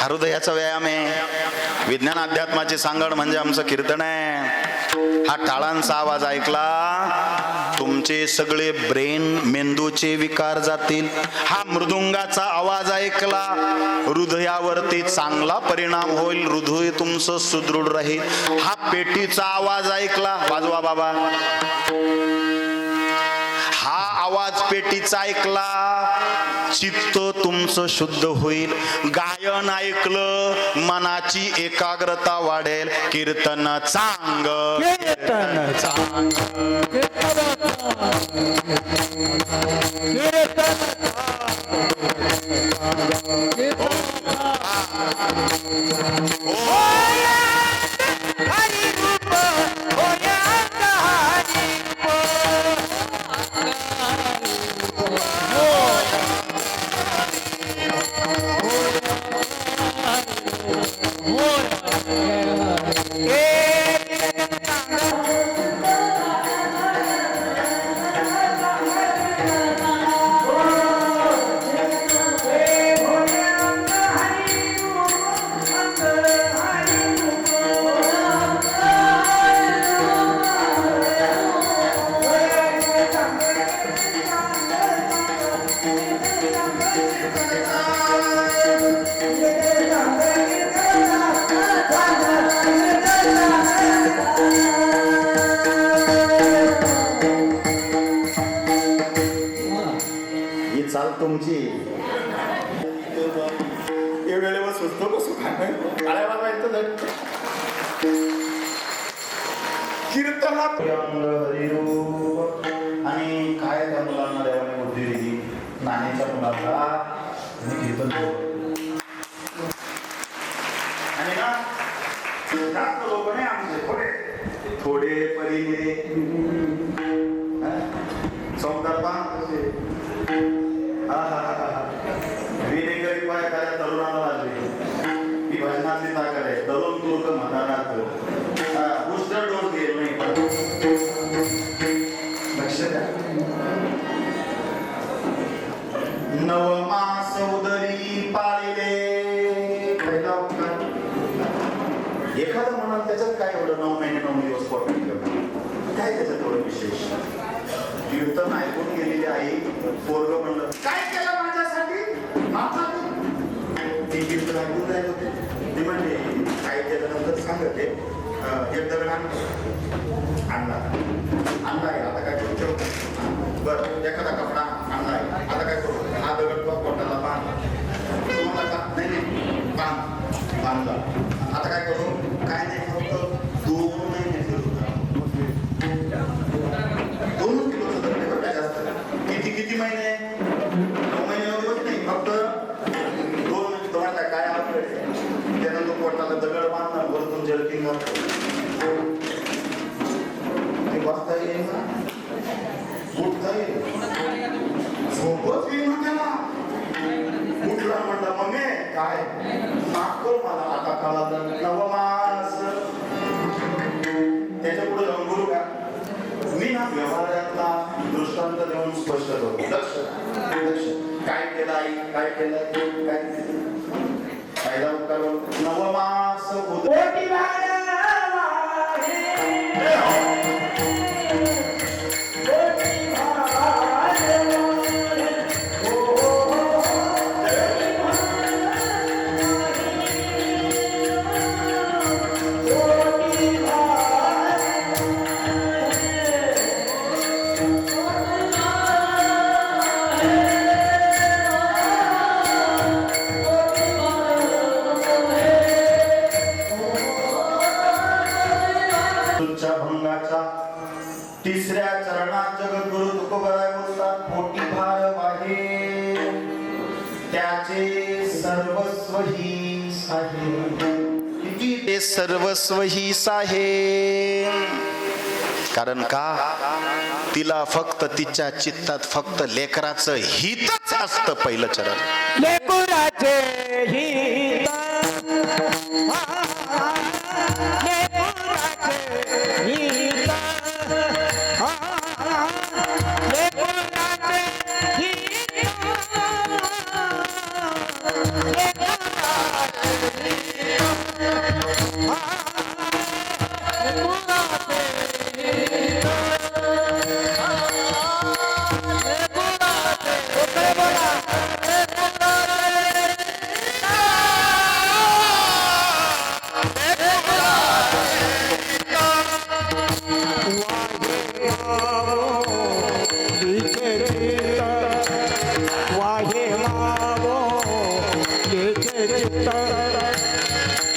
हृदयाचा व्यायाम आहे. विज्ञान अध्यात्माची सांगड म्हणजे आमचं कीर्तन आहे. हा टाळांचा आवाज ऐकला तुमचे सगळे ब्रेन मेंदूचे विकार जातील. हा मृदुंगाचा आवाज ऐकला, हृदयावरती चांगला परिणाम होईल, हृदय तुमचं सुदृढ राहील. हा पेटीचा आवाज ऐकला, वाजवा बाबा. हा आवाज पेटीचा ऐकला, चित्त तुमचं शुद्ध होईल. गायन ऐकलं, मनाची एकाग्रता वाढेल. कीर्तन चांग, कीर्तन चांग, हरी रूप होया हरी ही चाल तुमची. वेळेवर सुचतो कसं काय कीर्तनात आणि काय त्या मुलांना देवाने बुद्धी दिली. नाण्याच्या मुलाला कीर्तन आणि ना जास्त लोक नाही आमचे, थोडे थोडे परीने विनेकरी पाय काय तरुणाला लागले. ही भजनातली ताकद आहे. तरुण तुर्क म्हातारात बूस्टर डोस घेत नाही. लक्ष द्या. नवमास उदरी पाळिले. पहिला उपकार. एखादं म्हणाल त्याच्यात काय एवढं 9 महिने 9 दिवस पोट काय त्याच्यात एवढं विशेष. कीर्तन ऐकून गेलेली आई पोरग म्हणलं काय केलं माझ्यासाठी. ते कीर्तन ऐकून जायला होते. ते म्हणजे काय केल्यानंतर सांगत ते एक दगड आणला आहे. आता काय करू. बरं एखादा कपडा आणला आहे. आता काय करू. हा दगड पोटाला बांध. तुम्हाला का नाही बांधला. आता काय करू. काय नाही फक्त 2 महिने किती महिने 9 महिने दिवस नाही फक्त 2 महिने. तुम्हाला काय आवडत त्यानंतर पोटाला दगड बांधणार वरतून जर्किंग वाचता येईल ना. उठता येईल. झोपच येईल ना त्याला. उठला म्हणला मम्मी काय माफ कर मला. आता काळाला नवमास त्याच्या पुढे रंगुरू का. मी हा व्यवहारातला दृष्टांत देऊन स्पष्ट करतो. लक्ष काय केलं आई काय केलं काय फायदा उपकार. नवमास भंगाच्या 3ऱ्या चरणात जगद्गुरु तुकोबराय बोलतात. मोठी भार वाहे त्याचे सर्वस्व ही साहे. ते सर्वस्व ही साहे. कारण का तिला फक्त तिच्या चित्तात फक्त लेकराचं हितच असतं. पहिलं चरण लेकराचे हित. चित्त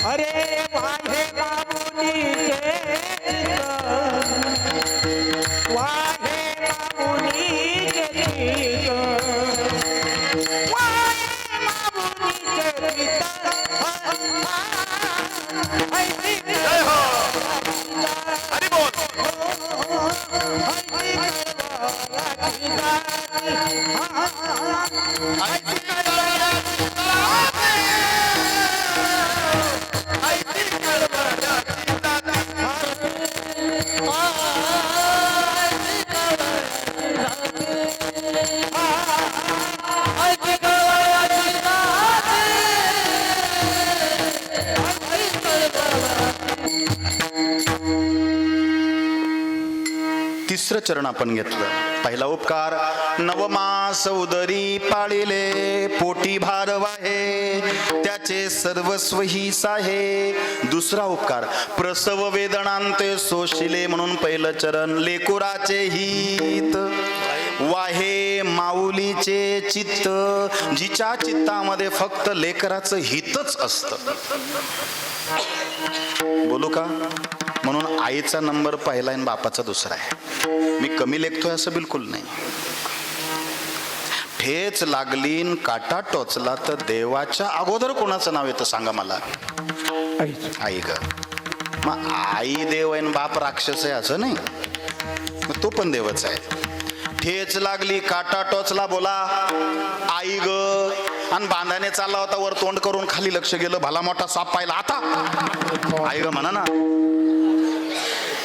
अरे वाहे बाबुनीचे चित्त वाहे बाबुनीचे चित्त वाहे बाबुनीचे चित्त जय हो हरी बोल तिसरं चरण आपण घेतलं. पहिला उपकार नवमास उदरी पाळिले पोटी भार वाहे त्याचे सर्वस्व ही साहे. दुसरा उपकार प्रसव वेदनांते सोशिले म्हणून पहिलं चरण लेकुराचे हित वाहे माऊलीचे चित्त जिच्या चित्तामध्ये फक्त लेकराचं हितच असतं. बोलू का? म्हणून आईचा नंबर पहिला आणि बापाचा दुसरा आहे. मी कमी लेखतोय असं बिलकुल नाही. ठेच लागलीन काटा टोचला तर देवाच्या अगोदर कोणाचं नाव येतं सांगा मला? आई ग. मग आई देव आहे बाप राक्षस आहे असं नाही, मग तो पण देवच आहे. ठेच लागली काटा टोचला बोला आई ग. आणि बांधाने चालला होता वर तोंड करून खाली लक्ष गेलं भला मोठा साप पाहिला आता आई ग म्हणा ना.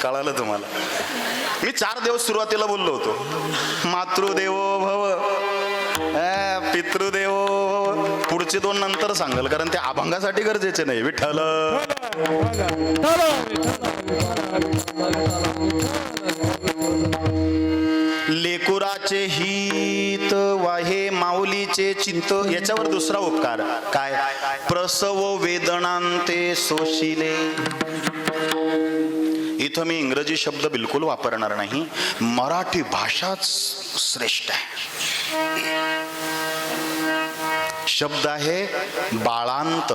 कळालं तुम्हाला? मी 4 दिवस सुरुवातीला बोललो होतो मातृदेवो भव पितृदेवो भव. पुढचे 2 नंतर सांगल कारण ते अभंगासाठी गरजेचे नाही. विठ्ठल लेकुराचे हित वाहे माऊलीचे चिंत. याच्यावर दुसरा उपकार काय? प्रसव वेदनांते सोशिले. इथं मी इंग्रजी शब्द बिलकुल वापरणार नाही. मराठी भाषाच श्रेष्ठ आहे. शब्द आहे बाळांत.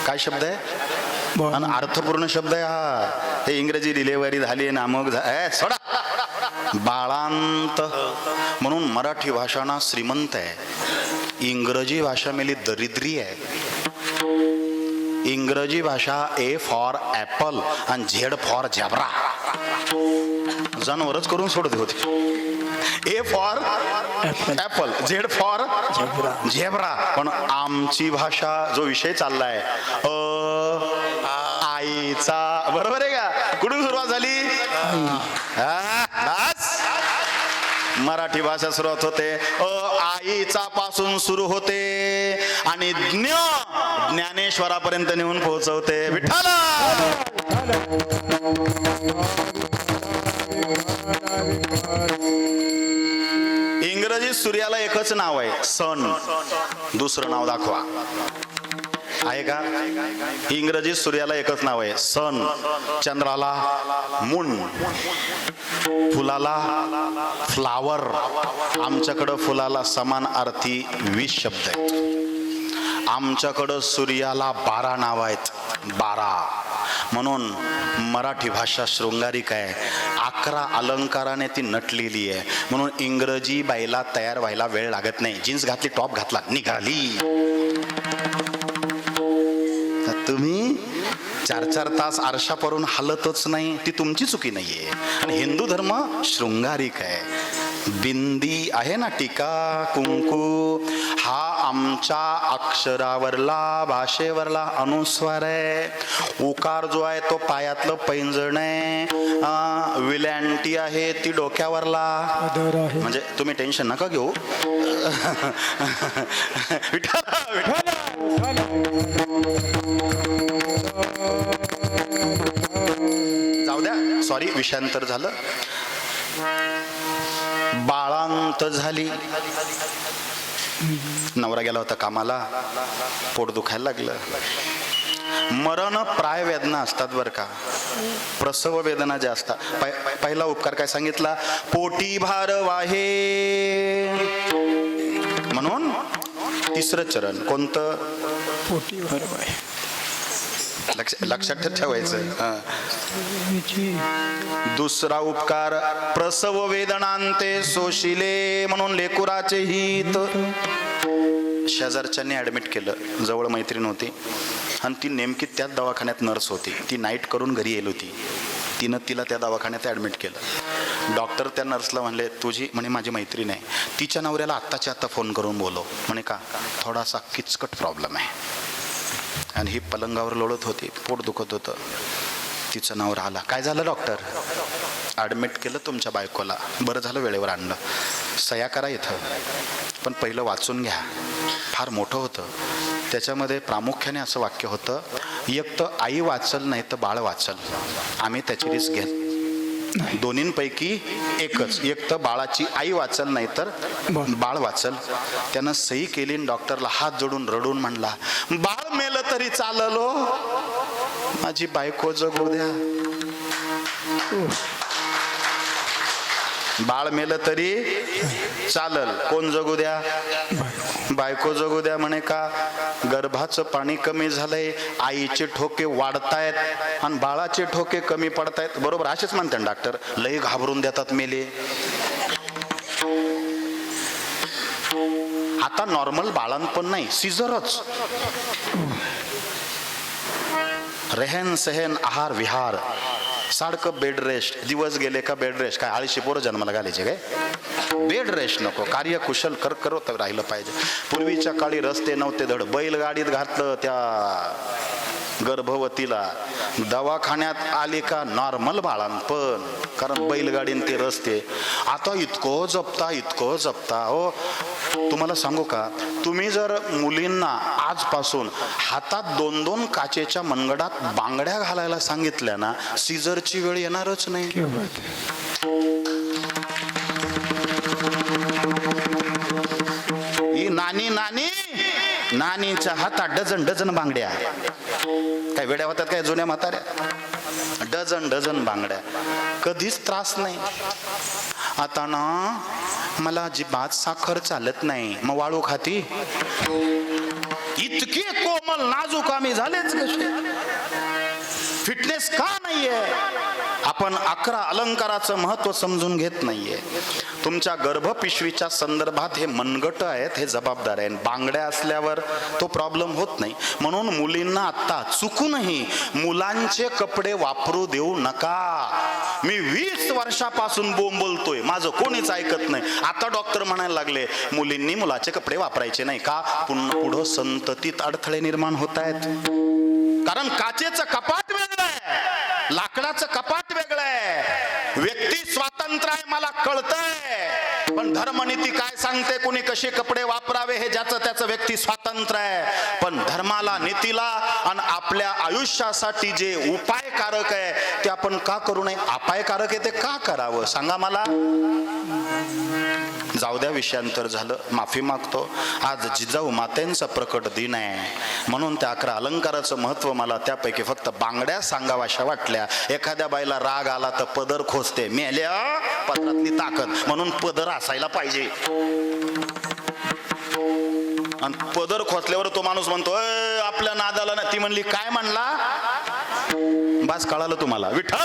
काय शब्द आहे? आणि अर्थपूर्ण शब्द आहे हा. हे इंग्रजी डिलेव्हरी झाली नामक सोडा. बाळांत म्हणून मराठी भाषा ना श्रीमंत आहे. इंग्रजी भाषा मेली दरिद्री आहे. इंग्रजी भाषा ए फॉर ऍपल आणि झेड फॉर झेब्रा. जनावरच करून सोडत होते. A for apple Z for zebra. पण आमची भाषा जो विषय चाललाय आईचा, बरोबर आहे का? कुठून सुरुवात झाली? मराठी भाषा सुरुवात होते आईचा पासून सुरू होते आणि ज्ञानेश्वरापर्यंत नेऊन पोहोचवते. विठ्ठल इंग्रजी सूर्याला एकच नाव आहे सन. दुसरं नाव दाखवा आहे का? इंग्रजी सूर्याला एकच नाव आहे सन. चंद्राला मून, फुलाला फ्लावर. आमच्याकडं फुलाला समान अर्थी 20 शब्द आहेत. आमच्याकडं सूर्याला 12 नाव आहेत. 12. म्हणून मराठी भाषा शृंगारिक आहे. 11 अलंकाराने ती नटलेली आहे. म्हणून इंग्रजी बाईला तयार व्हायला वेळ लागत नाही. जीन्स घातली, टॉप घातला, निघाली. तुम्ही 4-4 तास आरशा परून हलतच नाही, ती तुमची चुकी नाहीये. आणि हिंदू धर्म शृंगारिक आहे. बिंदी आहे ना, टीका कुंकू, हा आमच्या अक्षरावरला भाषेवरला अनुस्वार आहे. उकार जो आहे तो पायातलं पैंजण आहे. विलँटी आहे ती डोक्यावरला. म्हणजे तुम्ही टेन्शन नका घेऊ. जाऊ द्या, सॉरी विषयांतर झालं. बाळांत झाली. नवरा गेला होता कामाला, पोट दुखायला लागलं. मरण प्राय वेदना असतात बर का, प्रसव वेदना ज्या असतात. पहिला उपकार काय सांगितला? पोटी भार वाहे. म्हणून तिसरं चरण कोणतं? पोटी भरवाय लक्षात ठेवायचं. दुसरा उपकार प्रसव वेदनांते सोशिले म्हणून लेकुराचे हित. शेजारच्यांनी ऍडमिट केलं, जवळ मैत्रीण होती आणि ती नेमकी त्याच दवाखान्यात नर्स होती. ती नाईट करून घरी येईल होती. तिनं तिला त्या दवाखान्यात ॲडमिट केलं. डॉक्टर त्या नर्सला म्हणले तुझी म्हणे माझी मैत्रीण आहे, तिच्या नवऱ्याला आत्ताच्या आत्ता फोन करून बोलव. म्हणे का? थोडासा किचकट प्रॉब्लेम आहे. आणि ही पलंगावर लोळत होती, पोट दुखत होतं. तिचं नवरा आला. काय झालं डॉक्टर? ॲडमिट केलं तुमच्या बायकोला. बरं झालं वेळेवर आणलं. सह्या करा इथं, पण पहिलं वाचून घ्या. फार मोठं होतं. त्याच्यामध्ये प्रामुख्याने असं वाक्य होतं, एक तर आई वाचल नाही तर बाळ वाचल. आम्ही त्याची रिस्क घेत दोन्हींपैकी एकच. एक तर बाळाची आई वाचल नाही तर बाळ वाचल. त्यानं सही केली. डॉक्टरला हात जोडून रडून म्हणला, बाळ मेलं तरी चाललो, माझी बायको जगू द्या. बाळ मेलं तरी चालल, कोण जगू द्या? बायको जगू द्या. म्हणे का? गर्भाचं पाणी कमी झालंय, आईचे ठोके वाढतायत आणि बाळाचे ठोके कमी पडतायत. बरोबर असेच म्हणतात डॉक्टर. लय घाबरून देतात मेले. आता नॉर्मल बाळांपण नाही, सिझरच. रेहन सहन आहार विहार सारखं बेड रेस्ट. दिवस गेले का बेड रेस्ट. काय आळशी पोरं जन्माला घालायचे काय? बेड रेस्ट नको. कार्यकुशल करत राहिलं पाहिजे. पूर्वीच्या काळी रस्ते नव्हते धड. बैलगाडीत घातलं त्या गर्भवतीला, दवाखान्यात आली का नॉर्मल बाळांपण, कारण बैलगाडीन ते रस्ते. आता इतकं जपता हो. तुम्हाला सांगू का, तुम्ही जर मुलींना आजपासून हातात 2-2 काचेच्या मनगडात बांगड्या घालायला सांगितल्या ना, सीझरची वेळ येणारच नाही. ही नानीच्या हातात डझन बांगड्या. काय वेड्या होतात काय जुन्या म्हाताऱ्या? डझन बांगड्या. कधीच त्रास नाही. आता ना मला अजिबात साखर चालत नाही, मग वाळू खाती. इतके कोमल नाजूक आम्ही झालेच कसे? फिटनेस का नाहीये? आपण 11 अलंकाराचं महत्व समजून घेत नाहीये. तुमच्या गर्भपिशवीच्या संदर्भात हे मनगट आहेत, हे जबाबदार आहे. बांगड्या असल्यावर तो प्रॉब्लेम होत नाही. म्हणून मुलींना आता चुकूनही मुलांचे कपडे वापरू देऊ नका. मी 20 वर्षापासून बोलतोय, माझं कोणीच ऐकत नाही. आता डॉक्टर म्हणायला लागले मुलींनी मुलाचे कपडे वापरायचे नाही. का? पुढं संततीत अडथळे निर्माण होत आहेत. कारण काचेचं कपाट वेगळं आहे, लाकडाचं कपाट वेगळं आहे. व्यक्ती स्वातंत्र्य आहे मला कळतंय, पण धर्मनीती काय सांगते कोणी कसे कपडे वापरावे हे ज्याचं त्याचं व्यक्ती स्वातंत्र्य आहे. पण धर्माला, नीतीला आणि आपल्या आयुष्यासाठी जे उपायकारक आहे ते आपण का करू नये? अपायकारक आहे ते का करावं सांगा मला. जाऊ द्या, विषयांतर झालं, माफी मागतो. आज जिजाऊ मातेंचा प्रकट दिन आहे, म्हणून त्या 11 अलंकाराचं महत्व मला त्यापैकी फक्त बांगड्या सांगावाशा वाटल्या. एखाद्या बाईला राग आला तर पदर खोचते, मेल्या पदरातली ताकद, म्हणून पदर असायला पाहिजे. आणि पदर खोचल्यावर तो माणूस म्हणतो आपल्या नादाला ना. ती म्हणली काय म्हणला? बस कळालं तुम्हाला. विठ्ठल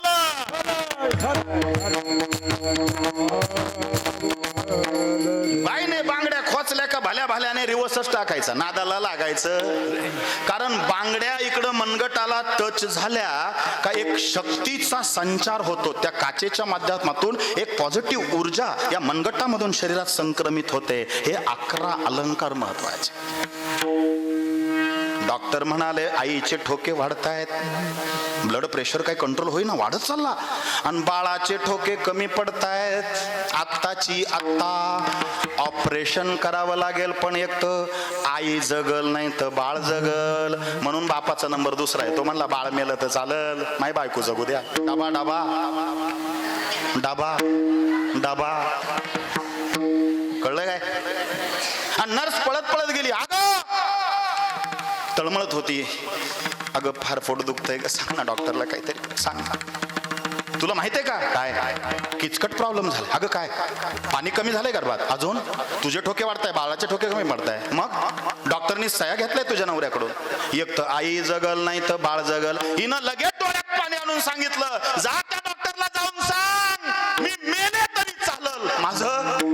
बाईने बांगड्या खोचल्या का भल्या भल्याने रिवर्सच टाकायचा, नादाला लागायचं. कारण बांगड्या इकडं मनगटाला टच झाल्या का एक शक्तीचा संचार होतो. त्या काचेच्या माध्यमातून एक पॉझिटिव्ह ऊर्जा या मनगटामधून शरीरात संक्रमित होते. हे 11 अलंकार महत्वाचे. डॉक्टर म्हणाले आईचे ठोके वाढतायत, ब्लड प्रेशर काय कंट्रोल होईना, वाढत चालला. आणि बाळाचे ठोके कमी पडतायत. आत्ताची आत्ता ऑपरेशन करावं लागेल, पण एक तर आई जगल नाही तर बाळ जगल. म्हणून बापाचा नंबर दुसरा आहे. तो म्हणला बाळ मेलं तर चालल, माय बायको जगू द्या. डाबा डाबा डाबा डाबा. कळलं काय? आणि नर्स पळत पळत गेली. अगं तळमळत होती. अगं फार पोट दुखतंय का? सांग ना डॉक्टरला काहीतरी सांग ना. तुला माहितीये का काय? किचकट प्रॉब्लेम झाला. अगं काय? पाणी कमी झालंय गर्भात. अजून तुझे ठोके वाढताय, बाळाचे ठोके कमी पडताय. मग मी सया घेतलाय तुझ्या नवऱ्याकडून. एक तर आई जगल नाही तर बाळ जगल. हिनं लगेच डोळ्यात पाणी आणून सांगितलं, जा त्या डॉक्टरला जाऊन सांग मी मेले तरी चालल माझं.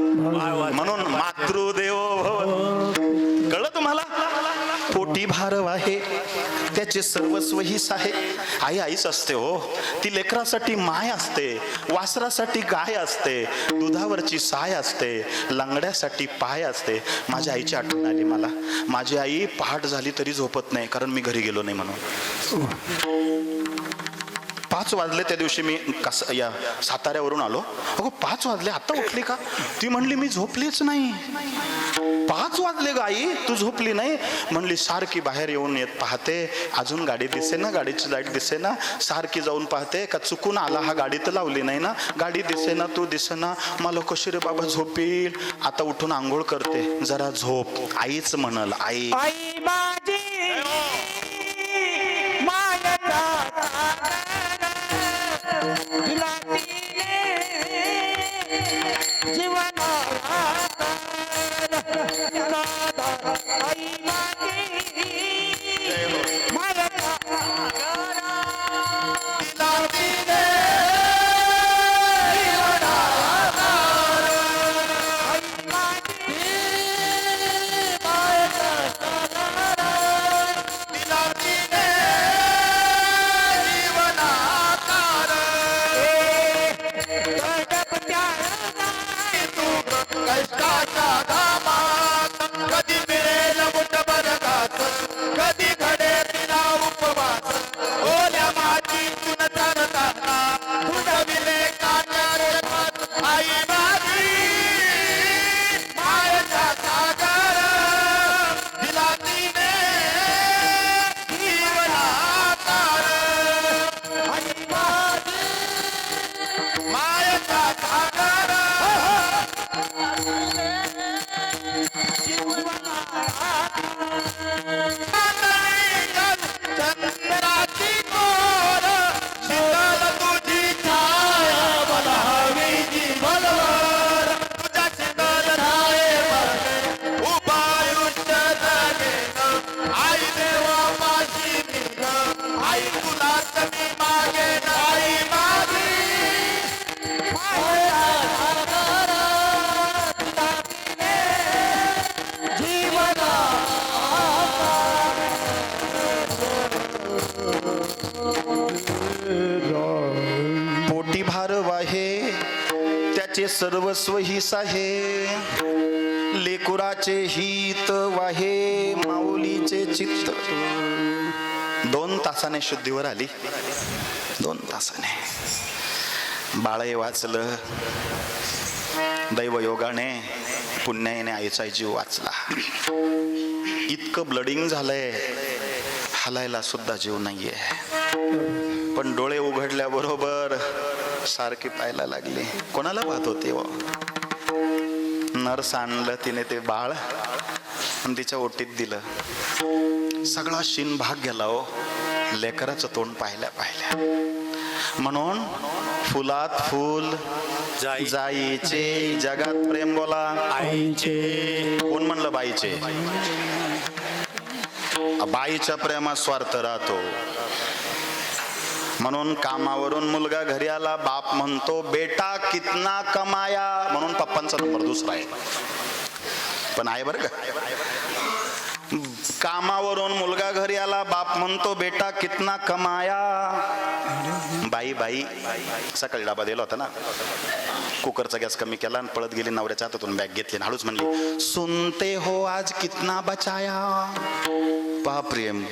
म्हणून मातृदेवो भव. कळलं तुम्हाला? पोटी भारव आहे त्याचे सर्वस्व हीच आहे. आई आईच असते हो. ती लेकरासाठी माय असते, वासरासाठी गाय असते, दुधावरची साय असते, लंगड्यासाठी पाय असते. माझ्या आईची आठवण आली मला. माझी आई पहाट झाली तरी झोपत नाही, कारण मी घरी गेलो नाही म्हणून. 5 वाजले त्या दिवशी मी या साताऱ्यावरून आलो. अगो 5 वाजले, आता उठली का? ती म्हणली मी झोपलीच नाही. 5 वाजले गाई, तू झोपली नाही? म्हणली सारखी बाहेर येऊन येत पाहते, अजून गाडी दिसे ना, गाडीची लाईट दिसे ना. सारखी जाऊन पाहते का चुकून आला हा, गाडी तर लावली नाही ना, गाडी दिसे ना, तू दिसे ना. मला कशी रे बाबा झोपील. आता उठून आंघोळ करते, जरा झोप. आईच म्हणल, आई आई माझी मायेचा दिला तिने जीवनाला. आई माझी मायेचा दिला तिने पोटी भारव आहे त्याचे सर्वस्व हीच आहे. लेकुराचे हित वाहे माऊलीचे चित्त. 2 तासाने शुद्धीवर आली. 2 तासाने बाळही वाचलं. दैवयोगाने पुण्याने आईचा जीव वाचला. इतकं ब्लडिंग झालंय, हलायला सुद्धा जीव नाहीये. पण डोळे उघडल्याबरोबर सारखी पाहायला लागली. कोणाला पाहत होते? नर्स आणलं तिने ते बाळ आणि तिच्या ओटीत दिलं. सगळा शिन भाग गेला हो लेकराचं तोंड पाहिल्या पाहिल्या. म्हणून फुलात फुल जाईचे, जगात प्रेम बोला आईचे. कोण म्हणलं बाईचे? बाईच्या प्रेमात स्वार्थ राहतो. म्हणून कामावरून मुलगा घरी आला, बाप म्हणतो बेटा कितना कमाया. म्हणून पप्पांचा नंबर दुसरा आहे, पण आहे बरं का. कामावरून मुलगा घरी आला, बाप म्हणतो बेटा कितना कमाया. बाई बाई सकाळी डबा दिला होता ना, कुकरचा गॅस कमी केला आणि पळत गेली, नवऱ्याच्या हातातून बॅग घेतली आणि हळूच म्हणली सुनते हो आज कितना बचाया. प्रेम.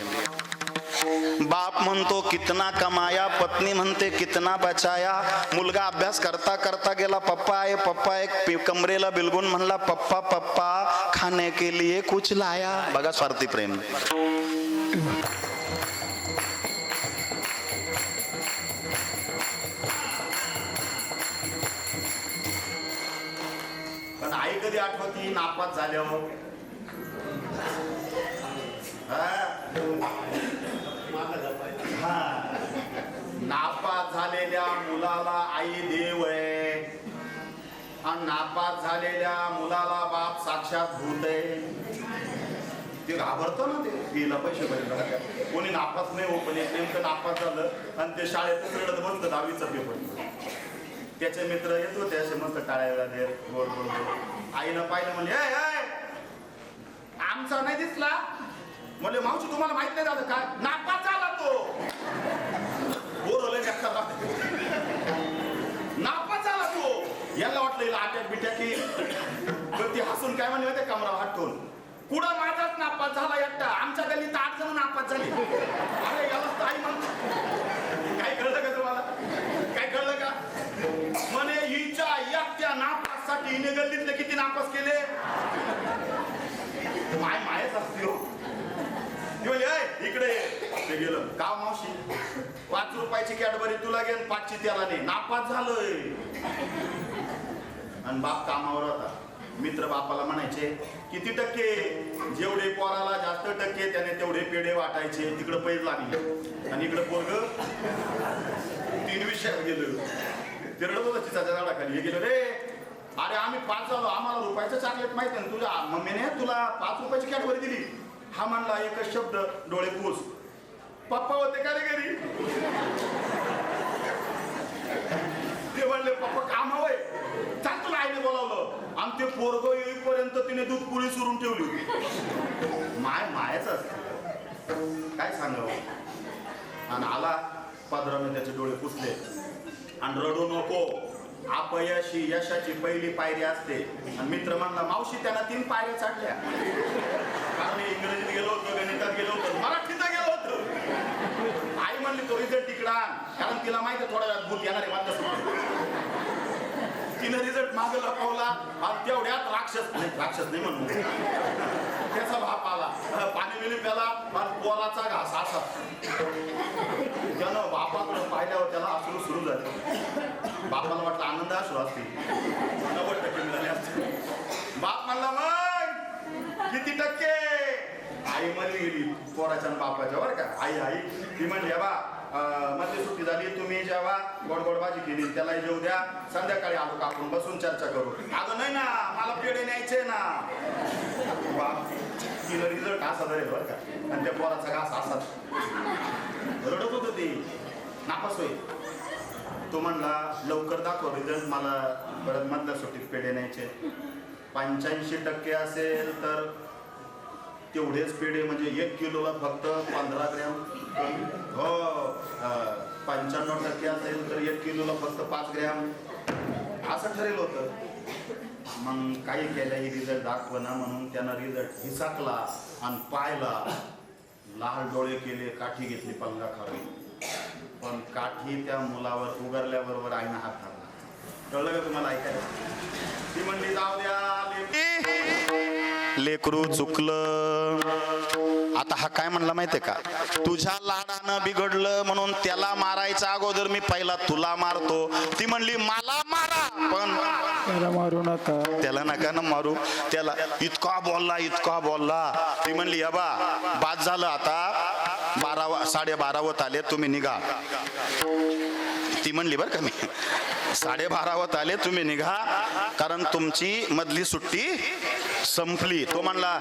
बाप म्हणतो कितना कमाया, पत्नी म्हणते कितना बचाया. मुलगा अभ्यास करता करता गेला, पप्पा आहे पप्पा. एक कमरेला बिलगून म्हणला पप्पा पप्पा खाने के लिए कुछ लाया. बघा स्वार्थी प्रेम. पण आई कधी आठवती? नापास झाल्यावर. नापास झालेल्या मुलाला आई देव आहे आणि नापास झालेल्या मुलाला बाप साक्षात भूत आहे. ते घाबरतो ना ते फीला पैसे भरले कोणी नापास नाही हो पण एक नेमकं नापास झालं आणि ते शाळेत रडत बसलं 10वीचा पेपर त्याचे मित्र येत होते असे मस्त टाळ्या देत गोड गोड गोड आईनं पाहिलं म्हणजे आमचा नाही दिसला म्हणजे मावशी तुम्हाला माहित नाही झालं काय नापास झाला तो बोरवलं नापास झाला तो याला वाटलं आट्यात बिट्या की पण ती हसून काय म्हणले माहिती कमरा हात ठेवून कुठं माझाच नापास झाला एकटा आमच्या गल्लीत 8 जण नापास झाले अरे याला आई म्हणतो काय कळलं का तुम्हाला काय कळलं का म्हणे हिच्या एकट्या नापाससाठी हिने गल्लीतले किती नापास केले मायच असते हो इकडे ते गेलं का मावशी 5 रुपयाची कॅडबरी तुला घेऊन 5ची त्याला नाही नापास झालोय आणि बाप कामावर होता मित्र बापाला म्हणायचे किती टक्के जेवढे पोराला जास्त टक्के त्याने तेवढे पेढे वाटायचे तिकडे पैज लागले आणि इकडे पोरग 3 विषयात गेलो ते रडत होता चिचाच्या झाडाखाली हे गेलो रे अरे आम्ही 5 झालो आम्हाला रुपयाचं चॉकलेट माहिती ना तुझ्या मम्मीने तुला 5 रुपयाची कॅडबरी दिली हा म्हणला एकच शब्द डोळे पुस पप्पा होते का रे घरी ते म्हणले पप्पा काम हवंय चाल तुला आईने बोलावलं आणि ते पोरग येईपर्यंत तिने दूध पुळी सुरून ठेवली मायच असत काय सांगावं आणि आला पदराने त्याचे डोळे पुसले आणि रडू नको अपयशी यशाची पहिली पायरी असते आणि मित्र म्हणला मावशी त्यांना 3 पायऱ्या चढल्या कारण इंग्रजीत गेलो होतो गणितात गेलो होतो मराठीत गेलो होतो आई म्हणली तो रिझल्ट तिकडा कारण तिला माहिती थोड्या वेळात भूत येणार आहे वाटत तिने रिझल्ट मागे लपवला आणि तेवढ्यात राक्षस नाही म्हणून त्याचा बाप आला पाणी मिळून प्याला आणि पोराचा घास असा त्यानं बापाकडे पाहिल्यावर त्याला अश्रू सुरू झाले बापाला वाटलं आनंद अश्रू असते 90% मिळाले असते बाप म्हणला मग किती टक्के आई मध्ये गेली पोराच्या बापाच्या बरं का आई ती म्हणली बा मधली सुट्टी झाली तुम्ही जेव्हा गोड गोड भाजी केली त्याला जेऊ द्या संध्याकाळी आलो का आपण बसून चर्चा करू अगं नाही ना मला पेढे न्यायचे ना बाप तिला रिझल्ट असा धरेल बरं का आणि त्या पोराचा घास असा रडत होत ते नापास होईल तो म्हणला लवकर दाखव रिझल्ट मला परत मधल्या सुट्टीत पेढे न्यायचे 85% असेल तर तेवढेच पेढे म्हणजे 1 किलोला फक्त 15 ग्रॅम हो 95% असेल तर 1 किलोला फक्त 5 ग्रॅम असं ठरेल होतं मग काही केल्याही रिझल्ट दाखवना म्हणून त्यानं रिझल्ट हिसाकला आणि पाहिला लाल डोळे केले काठी घेतली पलंगा खाली पण काठी त्या मुलावर उगारल्याबरोबर आईनं हात घातला कळलं का तुम्हाला ऐकायला ती म्हणली जाऊ द्या लेकरू चुकलं आता हा काय म्हणला माहितीये का तुझ्या लाडानं बिघडलं म्हणून त्याला मारायच्या अगोदर मी पहिला तुला मारतो ती म्हणली मला मारा पण त्याला मारू नका त्याला नका ना मारू त्याला इतका बोलला ती म्हणली बा बाद झालं आता 12:30 होत आले तुम्ही निघा ती म्हणली बरं का मी 12:30 होत आले तुम्ही निघा कारण तुमची मधली सुट्टी संपली तो म्हणला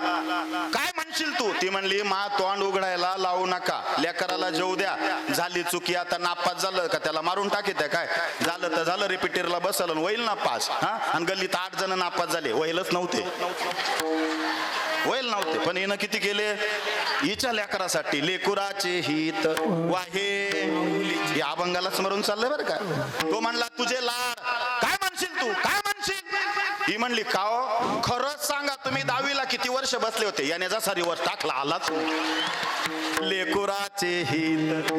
काय म्हणशील तू ती म्हणली मा तोंड उघडायला लावू नका लेकराला जेवू द्या झाली चुकी आता नापास झालं का त्याला मारून टाकीत काय झालं तर झालं रिपीटरला बसल होईल ना पास हा आणि गल्लीत 8 जण नापास झाले व्हायलाच नव्हते पण हिनं किती केले हिच्या लेकरासाठी लेकुराचे हित वाहे या अभंगाला स्मरून चाललंय बरं का तो म्हणला तुझे लाड काय म्हणशील तू काय म्हणशील ही म्हणली काओ खरंच सांगा तुम्ही 10वीला किती वर्ष बसले होते याने जसा रिवर्स टाकला आलाच लेकुराचे हित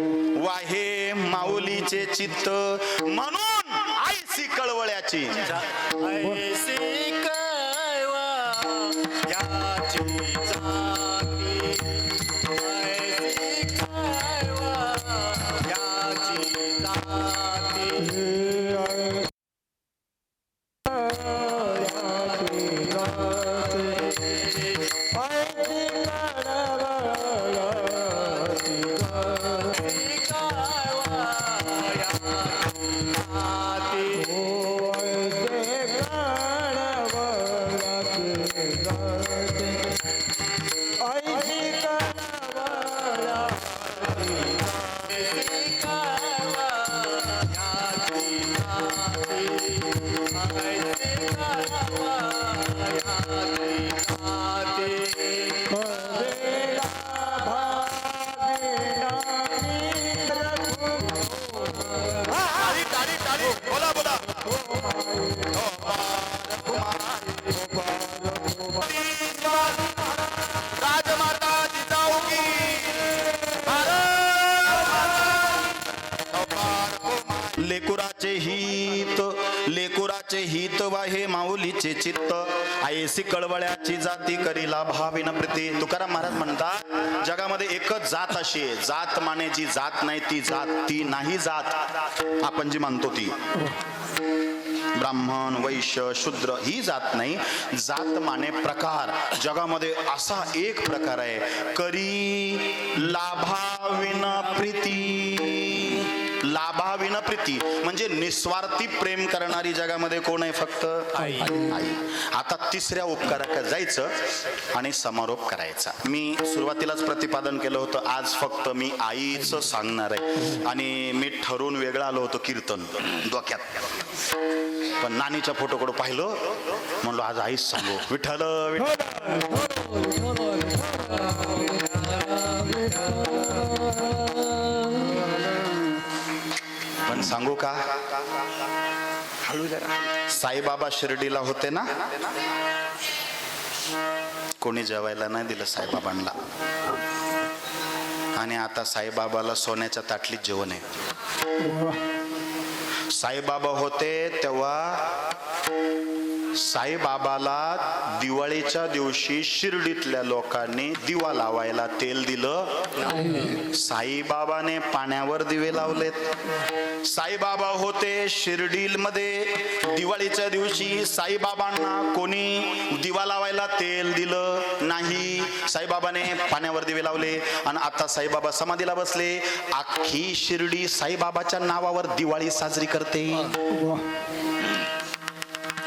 वाहे माऊलीचे चित्त म्हणून आईसी कळवळ्याची हित लेकुराचे हित वाहे माऊलीचे चित्त आयसी कळवळ्याची जाती करीला भाविन प्रीती. तुकाराम महाराज म्हणतात जगामध्ये एकच जात अशी आहे, जात माने जी जात नाही ती जात, ती नाही जात आपण जी म्हणतो ती. ब्राह्मण वैश्य शूद्र ही जात नाही, जात माने प्रकार. जगामध्ये असा एक प्रकार आहे, करी लाभाविन प्रीती. लाभाविन प्रीती म्हणजे निस्वार्थी प्रेम करणारी जगामध्ये कोण आहे? फक्त आई. आता तिसऱ्या उपकाराकडे जायचं आणि समारोप करायचा. मी सुरुवातीलाच प्रतिपादन केलं होतं आज फक्त मी आईच सांगणार आहे आणि मी ठरवून वेगळं आलो होतो कीर्तन डोक्यात, पण नानीच्या फोटोकडे पाहिलं म्हणलो आज आईच सांगू. विठ्ठल पण सांगू का? हळू जरा. साईबाबा शिर्डीला होते ना, कोणी जेवायला नाही दिलं साईबाबांना आणि आता साईबाबाला सोन्याच्या ताटलीत जेवण आहे. साईबाबा होते तेव्हा साईबाबाला दिवाळीच्या दिवशी शिर्डीतल्या लोकांनी दिवा लावायला तेल दिलं, साईबाबाने पाण्यावर दिवे लावलेत. साईबाबा होते शिर्डीमध्ये दिवाळीच्या दिवशी साईबाबांना कोणी दिवा लावायला तेल दिलं नाही, साईबाबाने पाण्यावर दिवे लावले. आणि आता साईबाबा समाधीला बसले, अख्खी शिर्डी साईबाबाच्या नावावर दिवाळी साजरी करते.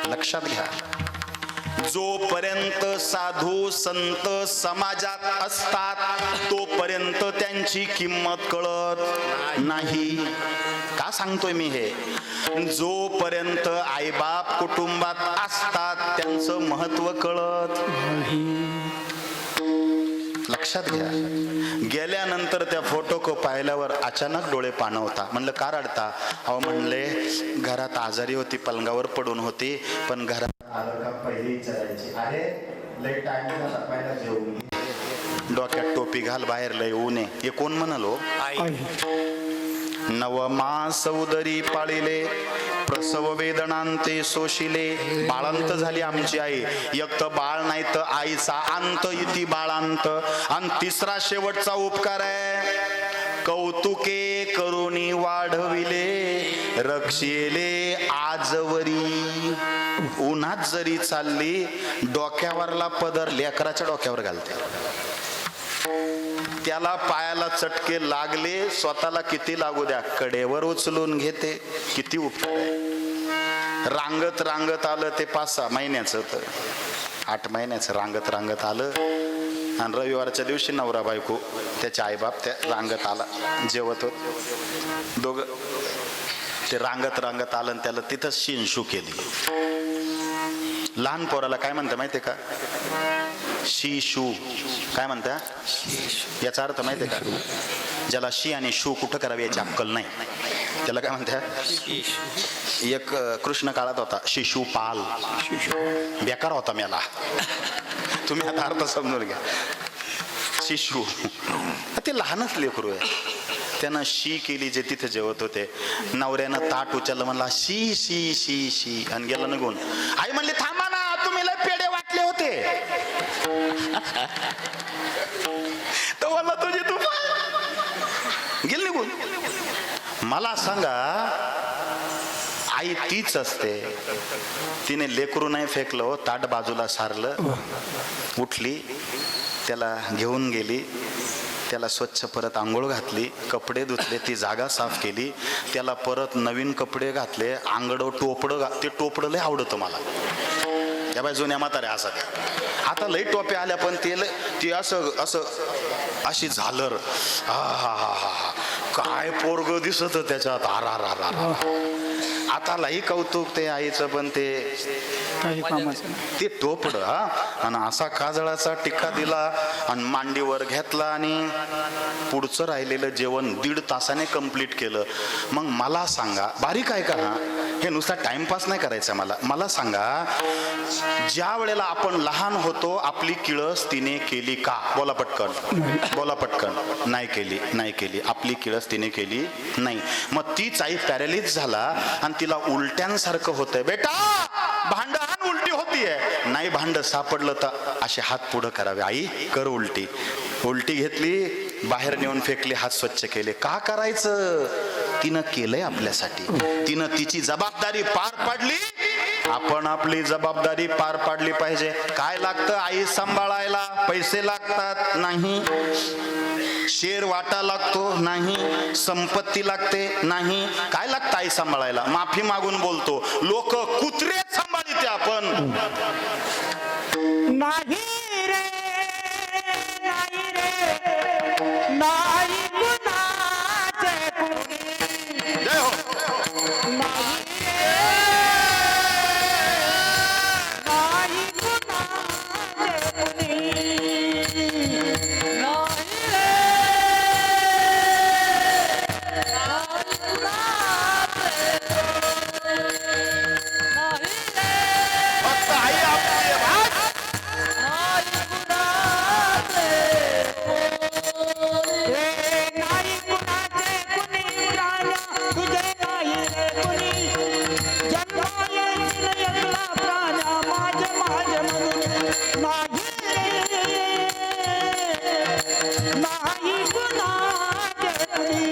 लक्षात घ्या, जोपर्यंत साधू संत समाजात असतात तोपर्यंत त्यांची किंमत कळत नाही. का सांगतोय मी हे? जोपर्यंत आईबाप कुटुंबात असतात त्यांचं महत्व कळत. लक्षात घ्या, गेल्यानंतर त्या फोटो को पाहिल्यावर अचानक डोळे पाणवता. म्हणलं का रडता? अहो म्हणले घरात आजारी होती, पलंगावर पडून होती, पण घरात आलं का पहिले विचारायची, अरे लय टाइम झाला पहिला जेवून घे, डोक्यात टोपी घाल, बाहेर लय ऊन आहे. हे कोण म्हणालो? नवमास उदरी पाळिले प्रसव वेदनांते सोशिले. बाळांत झाली आमची आई, एक तर बाळ नाही तर आईचा अंत इति बाळांत. आणि तिसरा शेवटचा उपकार आहे, कौतुके करुणी वाढविले रक्षेले आजवरी. उन्हात जरी चालली डोक्यावरला पदर लेकराच्या डोक्यावर घालते, त्याला पायाला चटके लागले स्वतःला किती लागू द्या कडेवर उचलून घेते. किती उपकार आहे. रांगत रांगत आलं ते 5-6 महिन्याचं होतं, 8 महिन्याचं रांगत रांगत आलं. आणि रविवारच्या दिवशी नवरा बायको त्याचे आईबाप त्या रांगत आला, जेवत होत दोघं. ते रांगत रांगत आलं आणि त्याला तिथंच शिनशू केली. लहान पोराला काय म्हणतं माहितीये का? शिशू. काय म्हणता? याचा अर्थ माहितीये का? ज्याला शी आणि शू कुठं करावी याची अक्कल नाही त्याला काय म्हणता? एक कृष्ण काळात होता शिशुपाल, बेकार होता मेला. तुम्ही आता अर्थ समजून घ्या. शिशू ते लहानच लेकरू आहे. त्यानं शी केली जे तिथे जेवत होते. नवऱ्यानं ताट उचललं, म्हणला शी शी शी शी आणि गेला निघून. आई म्हणली थांबा ना, तुम्ही लय पेढे वाटले होते. तो म्हणला तुझी तू गेल निघून. मला सांगा, आई तीच असते. तिने लेकरू नाही फेकलं, ताट बाजूला सारलं, उठली, त्याला घेऊन गेली, त्याला स्वच्छ परत आंघोळ घातली, कपडे धुतले, ती जागा साफ केली, त्याला परत नवीन कपडे घातले, आंगडं टोपडं. ते टोपडं लय आवडतं मला. या बाय जुन्या म्हाताऱ्या असा त्या. आता लई टोप्या आल्या पण ते असं असं अशी झालर. हा हा हा हा काय पोरग दिसत त्याच्यात. आरा रा रा. आता लई कौतुक ते आईचं, पण ते टोपड हा. आणि असा काजळाचा टिक्का दिला आणि मांडीवर घेतला आणि पुढचं राहिलेलं जेवण 1.5 तासाने कंप्लीट केलं. मग मला सांगा, बारीक आहे का? हा हे नुसता टाइमपास नाही करायचा मला सांगा, ज्या वेळेला आपण लहान होतो आपली किळस तिने केली का? बोला पटकन. नाही केली. आपली किळस तिने केली नाही. मग तीच आई पॅरालिस झाला आणि तिला उलट्यांसारखं होतंय. बेटा भांड आण, उलटी होतीये. नाही भांड सापडलं तर असे हात पुढं करावे. आई कर उलटी घेतली, बाहेर नेऊन फेकले, हात स्वच्छ केले. का करायचं? तिनं केलंय आपल्यासाठी. तिनं तिची जबाबदारी पार पाडली. आपण आपली जबाबदारी पार पाडली पाहिजे. काय लागतं आई सांभाळायला? पैसे लागतात? नाही. शेर वाटा लागतो? नाही. संपत्ती लागते? नाही. काय लागतं आई सांभाळायला? माफी मागून बोलतो, लोक कुत्रे सांभाळीते, आपण नाही रे, नाही रे, नाही कुणाचे कुणी. जय हो. नाही रे, नाही कुणाचे कुणी. नाही रे, नाही कुणाचे कुणी. नाही रे, फक्त आई आपली आहे. बस. नाही कुणाचे कुणी. नाही कुणाचे कुणी राजा, तुझे नाही रे कुणी. जन्माला येईल एकला प्राणा, माझे म्हणून. नाही रे, नाही कुणाचे कुणी.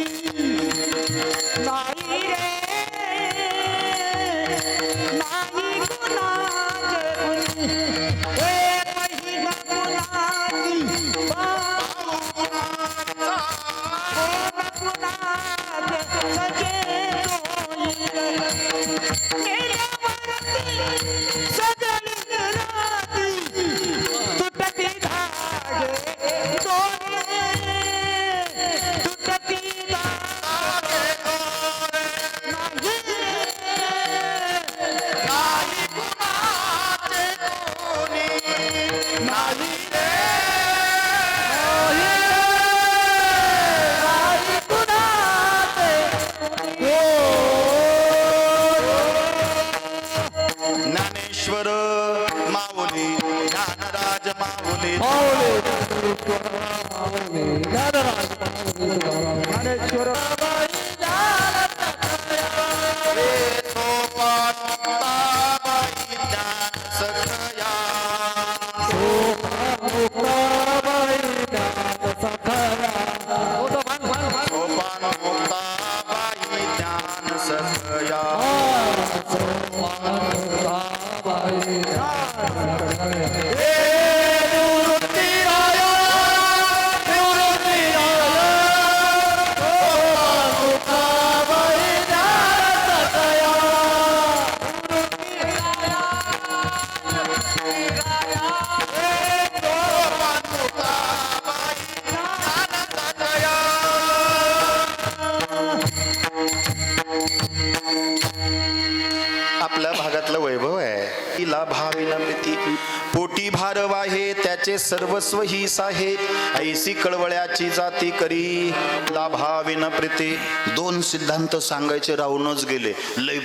नाही रे, नाही कुणाचे कुणी. हे महिला कुणाची, भाऊ कुणाचा, कोण कुणाचे सगळे होईल. मेल्यावरती सजली राती, तुटती धागे दोरे, तुटती धागे दोरे. नाही कुणाचे कोणी. नाही रे, नाही कुणाचे ज्ञानेश्वर माऊली, ज्ञानराज माऊली, ज्ञानेश्वर मुक्ताबाई ज्ञान सखया. सोपान मुक्ताबाई ज्ञान सखया. आपल्या भागातलं वैभव आहे. तिला भाविना प्रीती, पोटी भारव आहे त्याचे सर्वस्व ही साहे. ऐसी कळवळ्याची जाती करी लाभाविन प्रीती. दोन सिद्धांत सांगायचे राहूनच गेले. लय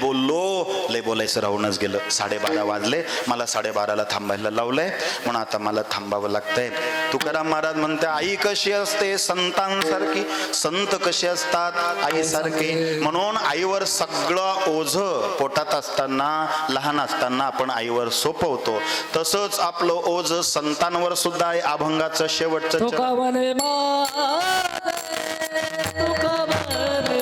बोलायचं राहूनच गेलं. 12:30 वाजले. मला 12:30ला थांबायला लावलंय, म्हणून आता मला थांबावं लागतंय. तुकाराम महाराज म्हणते, आई कशी असते संतांसारखी, संत कसे असतात आईसारखे. म्हणून आईवर सगळं ओझ पोटात असताना, लहान असताना आपण आईवर सोपवतो. तसंच आपलं ओझ संतांवर सुद्धा आहे. अभंगाचं शेवटचं चरण. तुका म्हणे माते, तुका म्हणे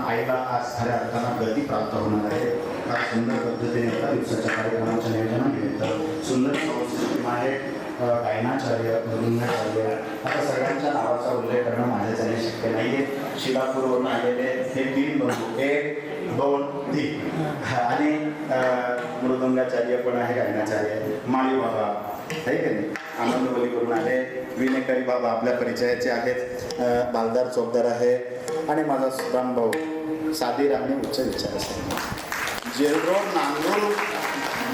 आईला आज खऱ्या अर्थानं गती प्राप्त होणार आहे. फार सुंदर पद्धतीने एका दिवसाच्या कार्यक्रमाच्या नियोजनानिमित्त सुंदर संस्कृती आहे. गायनाचार्य, मृदुंगाचार्य, आता सगळ्यांच्या नावाचा उल्लेख करणं माझ्यासाठी शक्य नाही आहे. शिलापूरवरून आलेले हे 3 बंधू, 1, 2, 3 आणि मृदुंगाचार्य पण आहे, गायनाचार्य माळी बाबा आहे की नाही, आनंदवली करून आले. विनेकरी बाबा आपल्या परिचयाचे आहेत. बालदार चौकदार आहे आणि माझा सुदाम भाऊ साधी राहणे उच्च विचार असते. जेलरोड नांदूर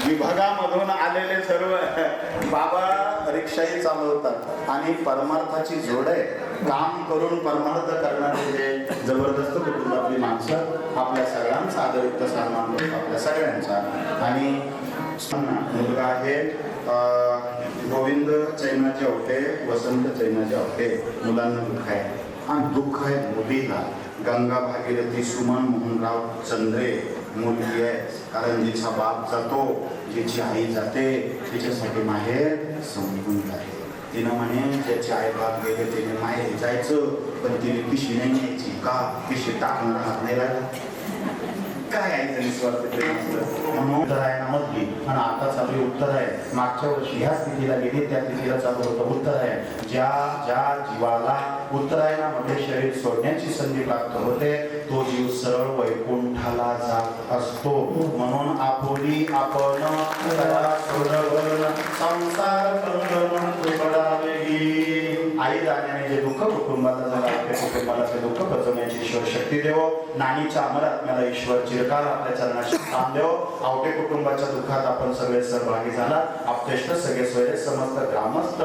विभागामधून आलेले सर्व बाबा रिक्षाही चालवतात आणि परमार्थाची जोड आहे. काम करून परमार्थ करणारे जे जबरदस्त कुटुंबातली माणसं आपल्या सगळ्यांचा आदरयुक्त सन्मान करतो, आपल्या सगळ्यांचा. आणि मुलगा आहे गोविंद चैनाचे आवटे, वसंत चैनाचे आवटे. मुलांना दुःख आहे आणि दुःख आहे मुलीला. गंगा भागीरथी सुमन मोहनराव चंद्रे मुलगी आहे. कारण जिचा बाप जातो, जिची आई जाते, तिच्यासाठी माहेर समजून जाते. तिनं म्हणे ज्याचे आई बाप गेले तिने माहेर जायचं, पण तिने पिशी नाही न्यायची. का? पिशी टाकणार हात नाही लागला. काय आहे निस्वार्थ प्रेम असतं म्हणून उत्तरायणामधली. आणि आता चालू उत्तर आहे. मागच्या वर्षी ह्या स्थितीला गेली, त्या स्थितीला चालू होतं उत्तर आहे. ज्या ज्या जीवाला उत्तरायणामध्ये शरीर सोडण्याची संधी प्राप्त होते, तो जीव सरळ वैकुंठाला जात असतो. म्हणून आपोली आपण संसार आई जाण्याने जे दुःख कुटुंबाला झालं, आपल्या कुटुंबाला ते दुःख पचवण्याची ईश्वर शक्ती देव. नानीच्या अमर आत्म्याला ईश्वर चिरकाल आपल्या चरणाशी स्थान देव. आवटे कुटुंबाच्या दुःखात आपण सगळे सहभागी झाला. आपतेष्ट सगळे सोयरे समस्त ग्रामस्थ,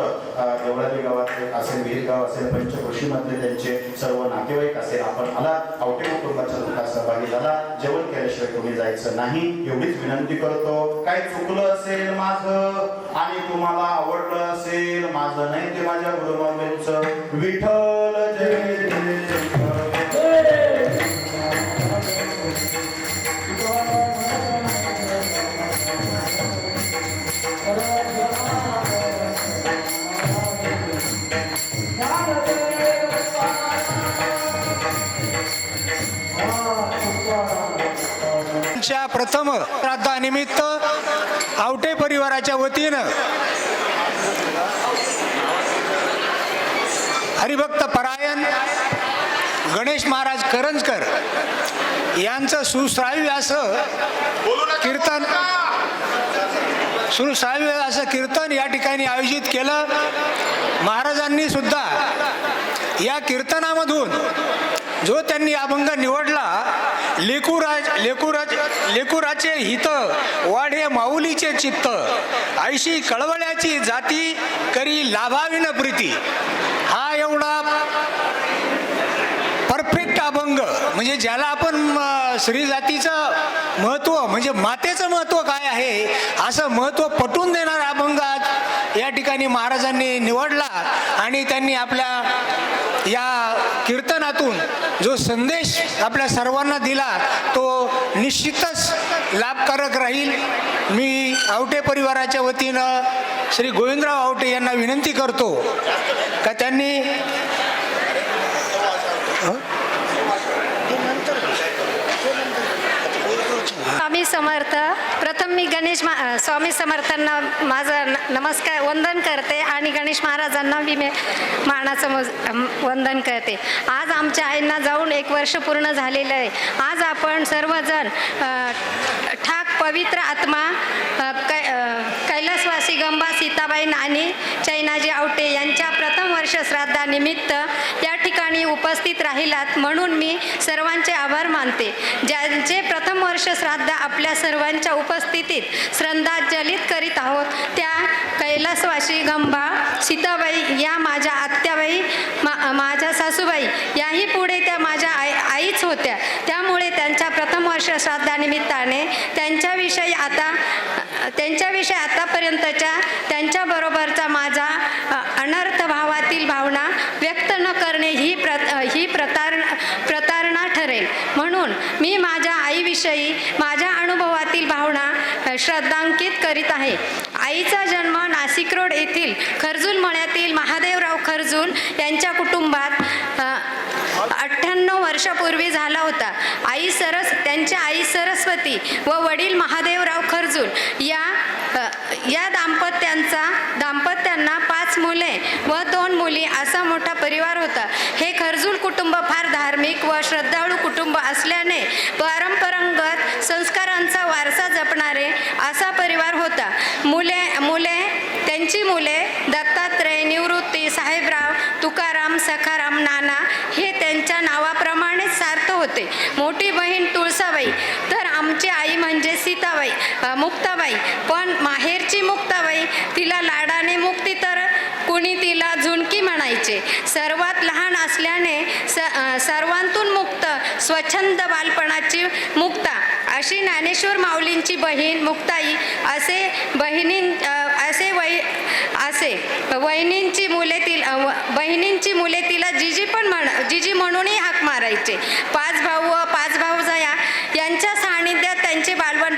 देवळाली गावात असेल, विहीर गाव असेल, पंचकृषीमधले त्यांचे सर्व नातेवाईक असेल, आपण आला. आवटे कुटुंबाच्या दुःखात सहभागी झाला. जेवण केल्याशिवाय तुम्ही जायचं नाही एवढीच विनंती करतो. काय चुकलं असेल माझं आणि तुम्हाला आवडलं असेल माझं नाही ते माझ्या गुरुमाऊलींचं. विठ्ठल जय प्रथम श्राद्धानिमित्त आवटे परिवाराच्या वतीनं हरिभक्त परायण गणेश महाराज करंजकर यांचं सुश्राव्य असं कीर्तन या ठिकाणी आयोजित केलं. महाराजांनी सुद्धा या कीर्तनामधून जो त्यांनी अभंग निवडला, लेकुराचे हित वाढे माऊलीचे चित्त, ऐशी कळवळ्याची जाती करी लाभाविन प्रीती, हा एवढा परफेक्ट अभंग म्हणजे ज्याला आपण स्त्री जातीचं महत्त्व म्हणजे मातेचं महत्त्व काय आहे असं महत्त्व पटवून देणारा अभंग आज या ठिकाणी महाराजांनी निवडला. आणि त्यांनी आपल्या या कीर्तनातून जो संदेश आपल्या सर्वांना दिला तो निश्चितच लाभकारक राहील. मी आवटे परिवाराच्या वतीनं श्री गोविंदराव आवटे यांना विनंती करतो का त्यांनी स्वामी समर्थ. प्रथम मी स्वामी समर्थांना माझा नमस्कार वंदन करते आणि गणेश महाराजांना मी मानाचं वंदन करते. आज आमच्या आईंना जाऊन 1 वर्ष पूर्ण झालेलं आहे. आज आपण सर्वजण ठाक पवित्र आत्मा कैलासवासी गंबा सीताबाई नानी चैनाजी आवटे यांच्या प्रथम वर्ष श्राद्धानिमित्त या ठिकाणी उपस्थित राहिलात म्हणून मी सर्वांचे आभार मानते. ज्यांचे प्रथम वर्ष श्राद्ध आपल्या सर्वांच्या उपस्थितीत श्रद्धांजलीत करीत आहोत त्या कैलासवासी गंबा सीताबाई या माझ्या आत्याबाई, माझ्या सासूबाई याही पुढे त्या माझ्या आईच होत्या. त्यामुळे त्यांच्या प्रथम वर्ष श्राद्धानिमित्ताने त्यांच्याविषयी आतापर्यंतच्या त्यांच्याबरोबरचा माझा अनर्थ भावातील भावना व्यक्त न करणे ही प्रतारणा ठरेल. म्हणून मी माझ्या आईविषयी माझ्या अनुभवातील भावना श्रद्धांकित करीत आहे. आईचा जन्म नाशिक रोड येथील खर्जूल मळ्यातील महादेवराव खर्जूल यांच्या कुटुंबात 98 वर्षापूर्वी झाला होता. त्यांच्या आई सरस्वती व वडील महादेवराव खर्जूल या दाम्पत्यांना 5 मुले व 2 मुली असा मोठा परिवार होता. हे खर्जूल कुटुंब फार धार्मिक व श्रद्धाळू कुटुंब असल्याने परंपरागत संस्कारांचा वारसा जपणारे असा परिवार होता. त्यांची मुले दत्तात्रय, निवृत्ती, साहेबराव, तुकाराम, सखाराम, नाना हे त्यांच्या नावाप्रमाणेच सार्थ होते. मोठी बहीण तुळसाबाई तर आमची आई म्हणजे सीताबाई, मुक्ताबाई, पण माहेरची मुक्ताबाई, तिला लाडाने मुक्ती तर कुणी तिला झुणकी म्हणायचे. सर्वात लहान असल्याने सर्वांतून मुक्त, स्वच्छंद बालपणाची मुक्ता अशी ज्ञानेश्वर माऊलींची बहीण मुक्ताई बहिणींची मुले तिला जिजी म्हणूनही हाक मारायचे. 5 भाऊ व 5 भाऊजाया यांच्या सानिध्यात त्यांचे बालपण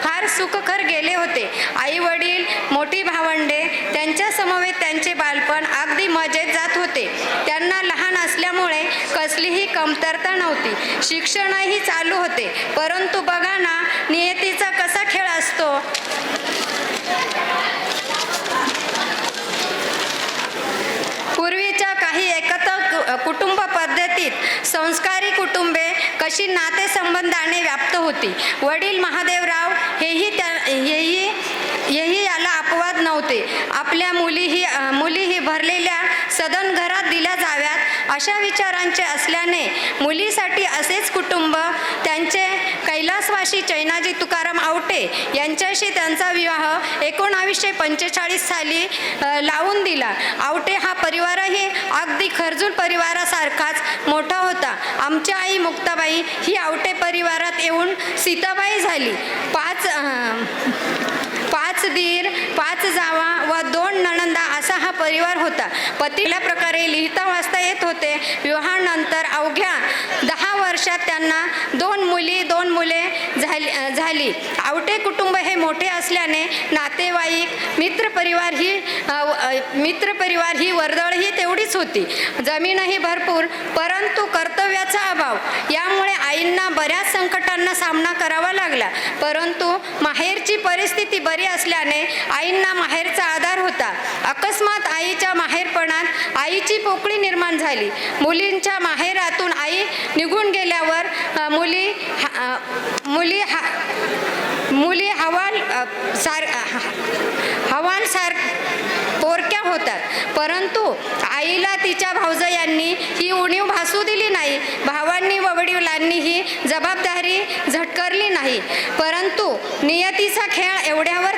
फार सुखकर गेले होते. आई वडील, मोठी भावंडे त्यांच्या समवेत त्यांचे बालपण अगदी मजेत जात होते. त्यांना लहान असल्यामुळे कसलीही कमतरता नव्हती. शिक्षणही चालू होते. परंतु बघा ना, नियतीचा कसा खेळ असतो. पूर्वीच्या काही एकत्र कुटुंब पद्धतीत संस्कारी कुटुंबे कशी नातेसंबंधाने व्याप्त होती. वडील महादेवराव हेही याला अपवाद नव्हते. आपल्या मुलीही भरलेल्या सदन घरात दिल्या जाव्यात अशा विचारांचे असल्याने मुलीसाठी असेच कुटुंब त्यांचे कैलासवासी चैनाजी तुकाराम आवटे यांच्याशी त्यांचा विवाह 1945 साली लावून दिला. आवटे हा परिवारही अगदी खर्जूल परिवारासारखाच मोठा होता. आमची आई मुक्ताबाई ही आवटे परिवारात येऊन सीताबाई झाली. 5 दीर, 5 जावा व 2 नणंदा असा हा परिवार होता. पतीला प्रकारे लिहिता वाचता येत होते. विवाहानंतर अवघ्या 10 वर्षात त्यांना 2 मुली 2 मुले झाली. आवटे कुटुंब हे मोठे असल्याने नातेवाईक, मित्रपरिवार ही वर्दळ ही तेवढीच होती. जमीनही भरपूर, परंतु कर्तव्याचा अभाव यामुळे आईंना बऱ्याच संकटांना सामना करावा लागला. परंतु माहेरची परिस्थिती बरी असल्याने आईंना माहेरचा आधार होता. अकस्मात आईच्या माहेरपणात आईची पोकळी निर्माण झाली. मुलींच्या माहेरातून आई निघून गेल्यावर मुली हवालसार पोरक्या होतात. परंतु आईला तिच्या भावजयांनी ही उणीव भासू दिली नाही. भावांनी व वडिलांनी ही जबाबदारी झटकारली नाही. परंतु नियतीचा खेळ एवढ्यावर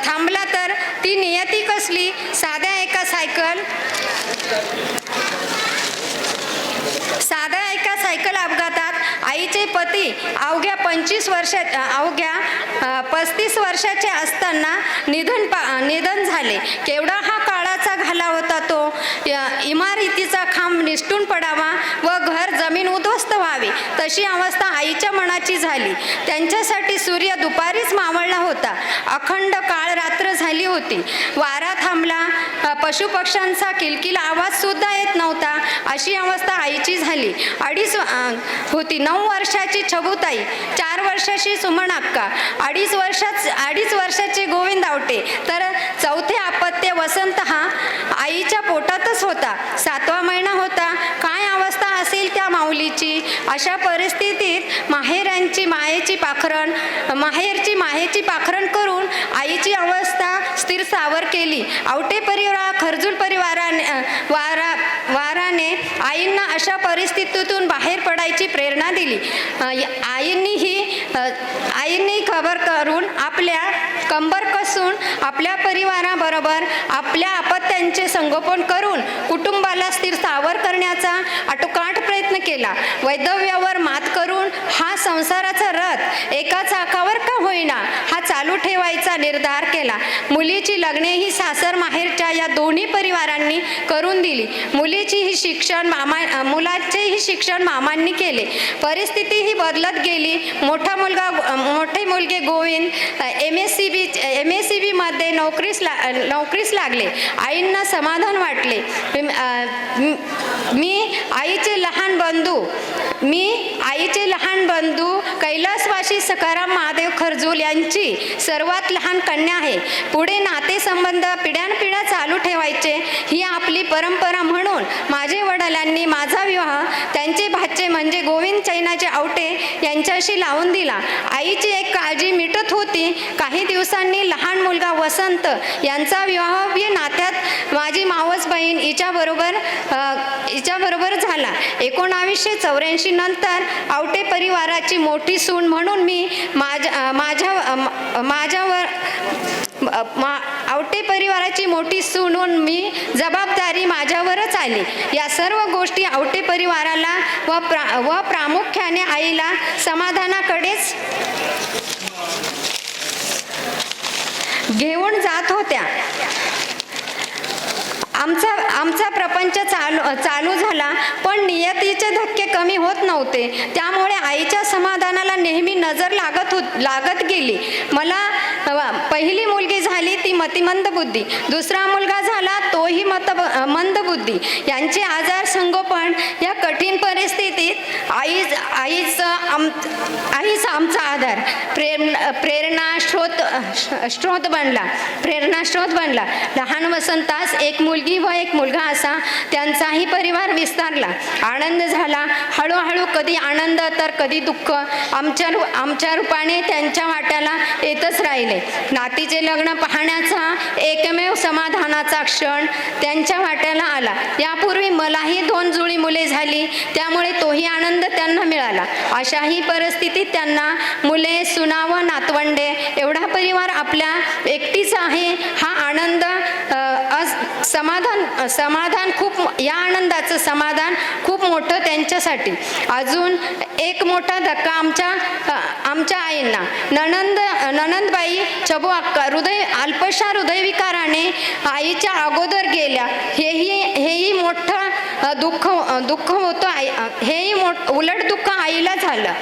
थांबला तर ती नियती कसली. साध्या एका सायकल अपघातात आईचे पती अवघ्या 35 वर्षाचे असताना निधन झाले. केवढा हा काळाचा घाला होता तो. इमारतीचा खांब निसटून पडावा व घर जमीन उद्ध्वस्त व्हावी तशी अवस्था आईच्या मनाची झाली. त्यांच्यासाठी सूर्य दुपारीच मावळला होता. अखंड काळ रात्र झाली होती. वारा थांबला. पशुपक्ष्यांचा किलकिल आवाज सुद्धा येत नव्हता. अशी अवस्था आईची झाली. 9 वर्षाची छबुताई, 4 वर्षाची सुमनाक्का, 2.5 वर्षाचे गोविंद आवटे, तर 4थे अपत्य वसंत हा आईच्या पोटातच होता. 7वा महिना होता. काय अवस्था असेल त्या माऊलीची. अशा परिस्थितीत माहेरची मायेची पाखरण करून आईची अवस्था स्थिरस्थावर केली. आवटे परिवार, खर्जूल वाराने आईंना अशा परिस्थितीतून बाहेर पडायची प्रेरणा दिली. आईंनी खबर करून आपल्या कंबर कसून आपल्या परिवाराबरोबर आपल्या अपत्यांचे संगोपन करून कुटुंबाला स्थिरस्थावर करण्याचा आटोकाट प्रयत्न केला. वैधव्यावर मात करून हा संसाराचा रथ एका चाकावर का होईना होईना हा चालू ठेवायचा निर्धार केला. मुलीची लग्ने ही सासर माहेरच्या या दोन्ही परिवारांनी करून दिली. मुलाचेही शिक्षण मामांनी केले. परिस्थिती ही बदलत गेली. मोठे मुलगे गोविंद MSCB मध्ये नोकरीस लागले. आईंना समाधान वाटले. मी आईचे लहान बंधू कैलासवासी सखाराम महादेव खरजूल यांची सर्वात लहान कन्या आहे. पुढे नातेसंबंध पिढ्यानपिढ्या चालू ठेवायचे ही आपली परंपरा म्हणून माझे वडिलांनी माझा विवाह त्यांचे भाचे म्हणजे गोविंद चैनाजी आवटे यांच्याशी लावून दिला. आईची एक काळजी मिटत होती. काही दिवसांनी लहान मुलगा वसंत यांचा विवाह नात्यात माझी मावस बहीण हिच्याबरोबर झाला. 1984 नंतर आवटे परिवाराची मोठी सून म्हणून मी आवटे परिवाराची मोठी सून म्हणून मी जबाबदारी माझ्यावरच आली. या सर्व गोष्टी आवटे परिवाराला व प्रामुख्याने आईला समाधानाकडेच घेऊन जात होत्या. आमचा प्रपंच चालू झाला, पण नियतीचे धक्के कमी होत नव्हते. त्यामुळे आईच्या समाधानाला नेहमी नजर लागत गेली. मला पहिली मुलगी झाली ती मतिमंद बुद्धी. दुसरा मुलगा झाला तोही मंद बुद्धी. यांचे आजार संगोपन या कठीण परिस्थितीत आईच आमचा आधार प्रेरणा स्रोत बनला. लहान वसंतास एक मुलगी व एक मुलगा असा त्यांचाही परिवार विस्तारला. आनंद झाला. हळूहळू कधी आनंद तर कधी दुःख आमच्या रूपाने त्यांच्या वाट्याला येतच राहिले. नातीचे लग्न पाहण्याचा एकमेव समाधानाचा क्षण त्यांच्या वाट्याला आला. यापूर्वी मलाही 2 जुळी मुले झाली, त्यामुळे तोही आनंद त्यांना मिळाला. अशाही परिस्थितीत त्यांना मुले, सुना व नातवंडे एवढा परिवार आपल्या एकटीचा आहे. हा आनंद समाधान खूप या आनंदाचं समाधान खूप मोठं त्यांच्यासाठी. अजून एक मोठा धक्का आमच्या आईंना. ननंदबाई चबू अक्का अल्पशा हृदयविकाराने आईच्या अगोदर गेल्या. हेही मोठं दुःख होतं. हेही उलट दुःख आईला झालं.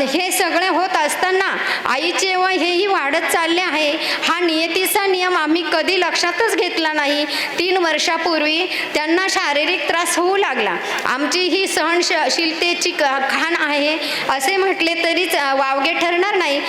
हे सगळे होत असताना आईचे वय हेही वाढत चालले आहे. हा नियतीचा नियम आम्ही कधी लक्षातच घेतला नाही. 3 वर्षापूर्वी त्यांना शारीरिक त्रास होऊ लागला. आमची ही सहनशीलतेची खाण आहे असे म्हटले तरीच वावगे ठरणार नाही.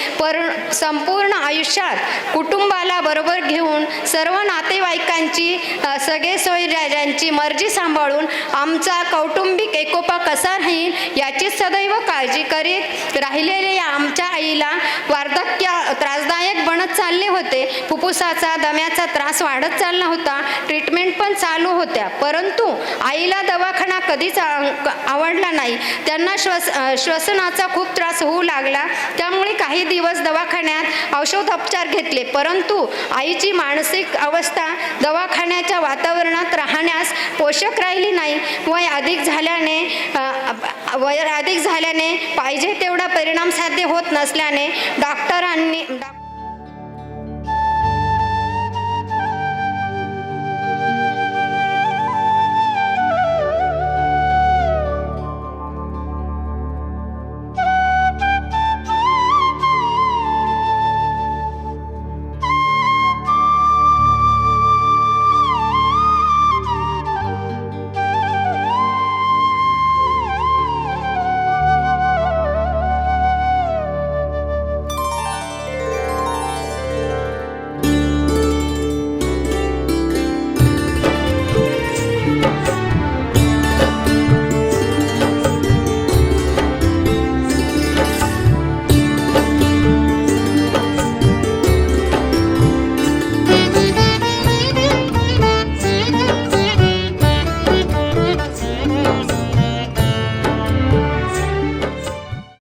संपूर्ण आयुष्यात कुटुंबाला बरोबर घेऊन सर्व नातेवाईकांची सगळे सोयऱ्यांची मर्जी सांभाळून आमचा कौटुंबिक एकोपा कसा राहील याची सदैव काळजी करीत राहिलेले आमच्या आईला वार्धक्य त्रासदायक बनत चालले होते. फुफ्फुसाचा दम्याचा त्रास वाढत चालला होता. ट्रीटमेंट पण चालू होत्या, परंतु आईला दवाखाना कधीच आवडला नाही. त्यांना श्वसनाचा खूप त्रास होऊ लागला. त्यामुळे काही दिवस दवाखान्यात औषधोपचार घेतले, परंतु आईची मानसिक अवस्था दवाखान्याच्या वातावरणात राहण्यास पोषक राहिली नाही. वय अधिक झाल्याने पाहिजे तेवढा परिणाम साध्य होत नसल्याने डॉक्टरांनी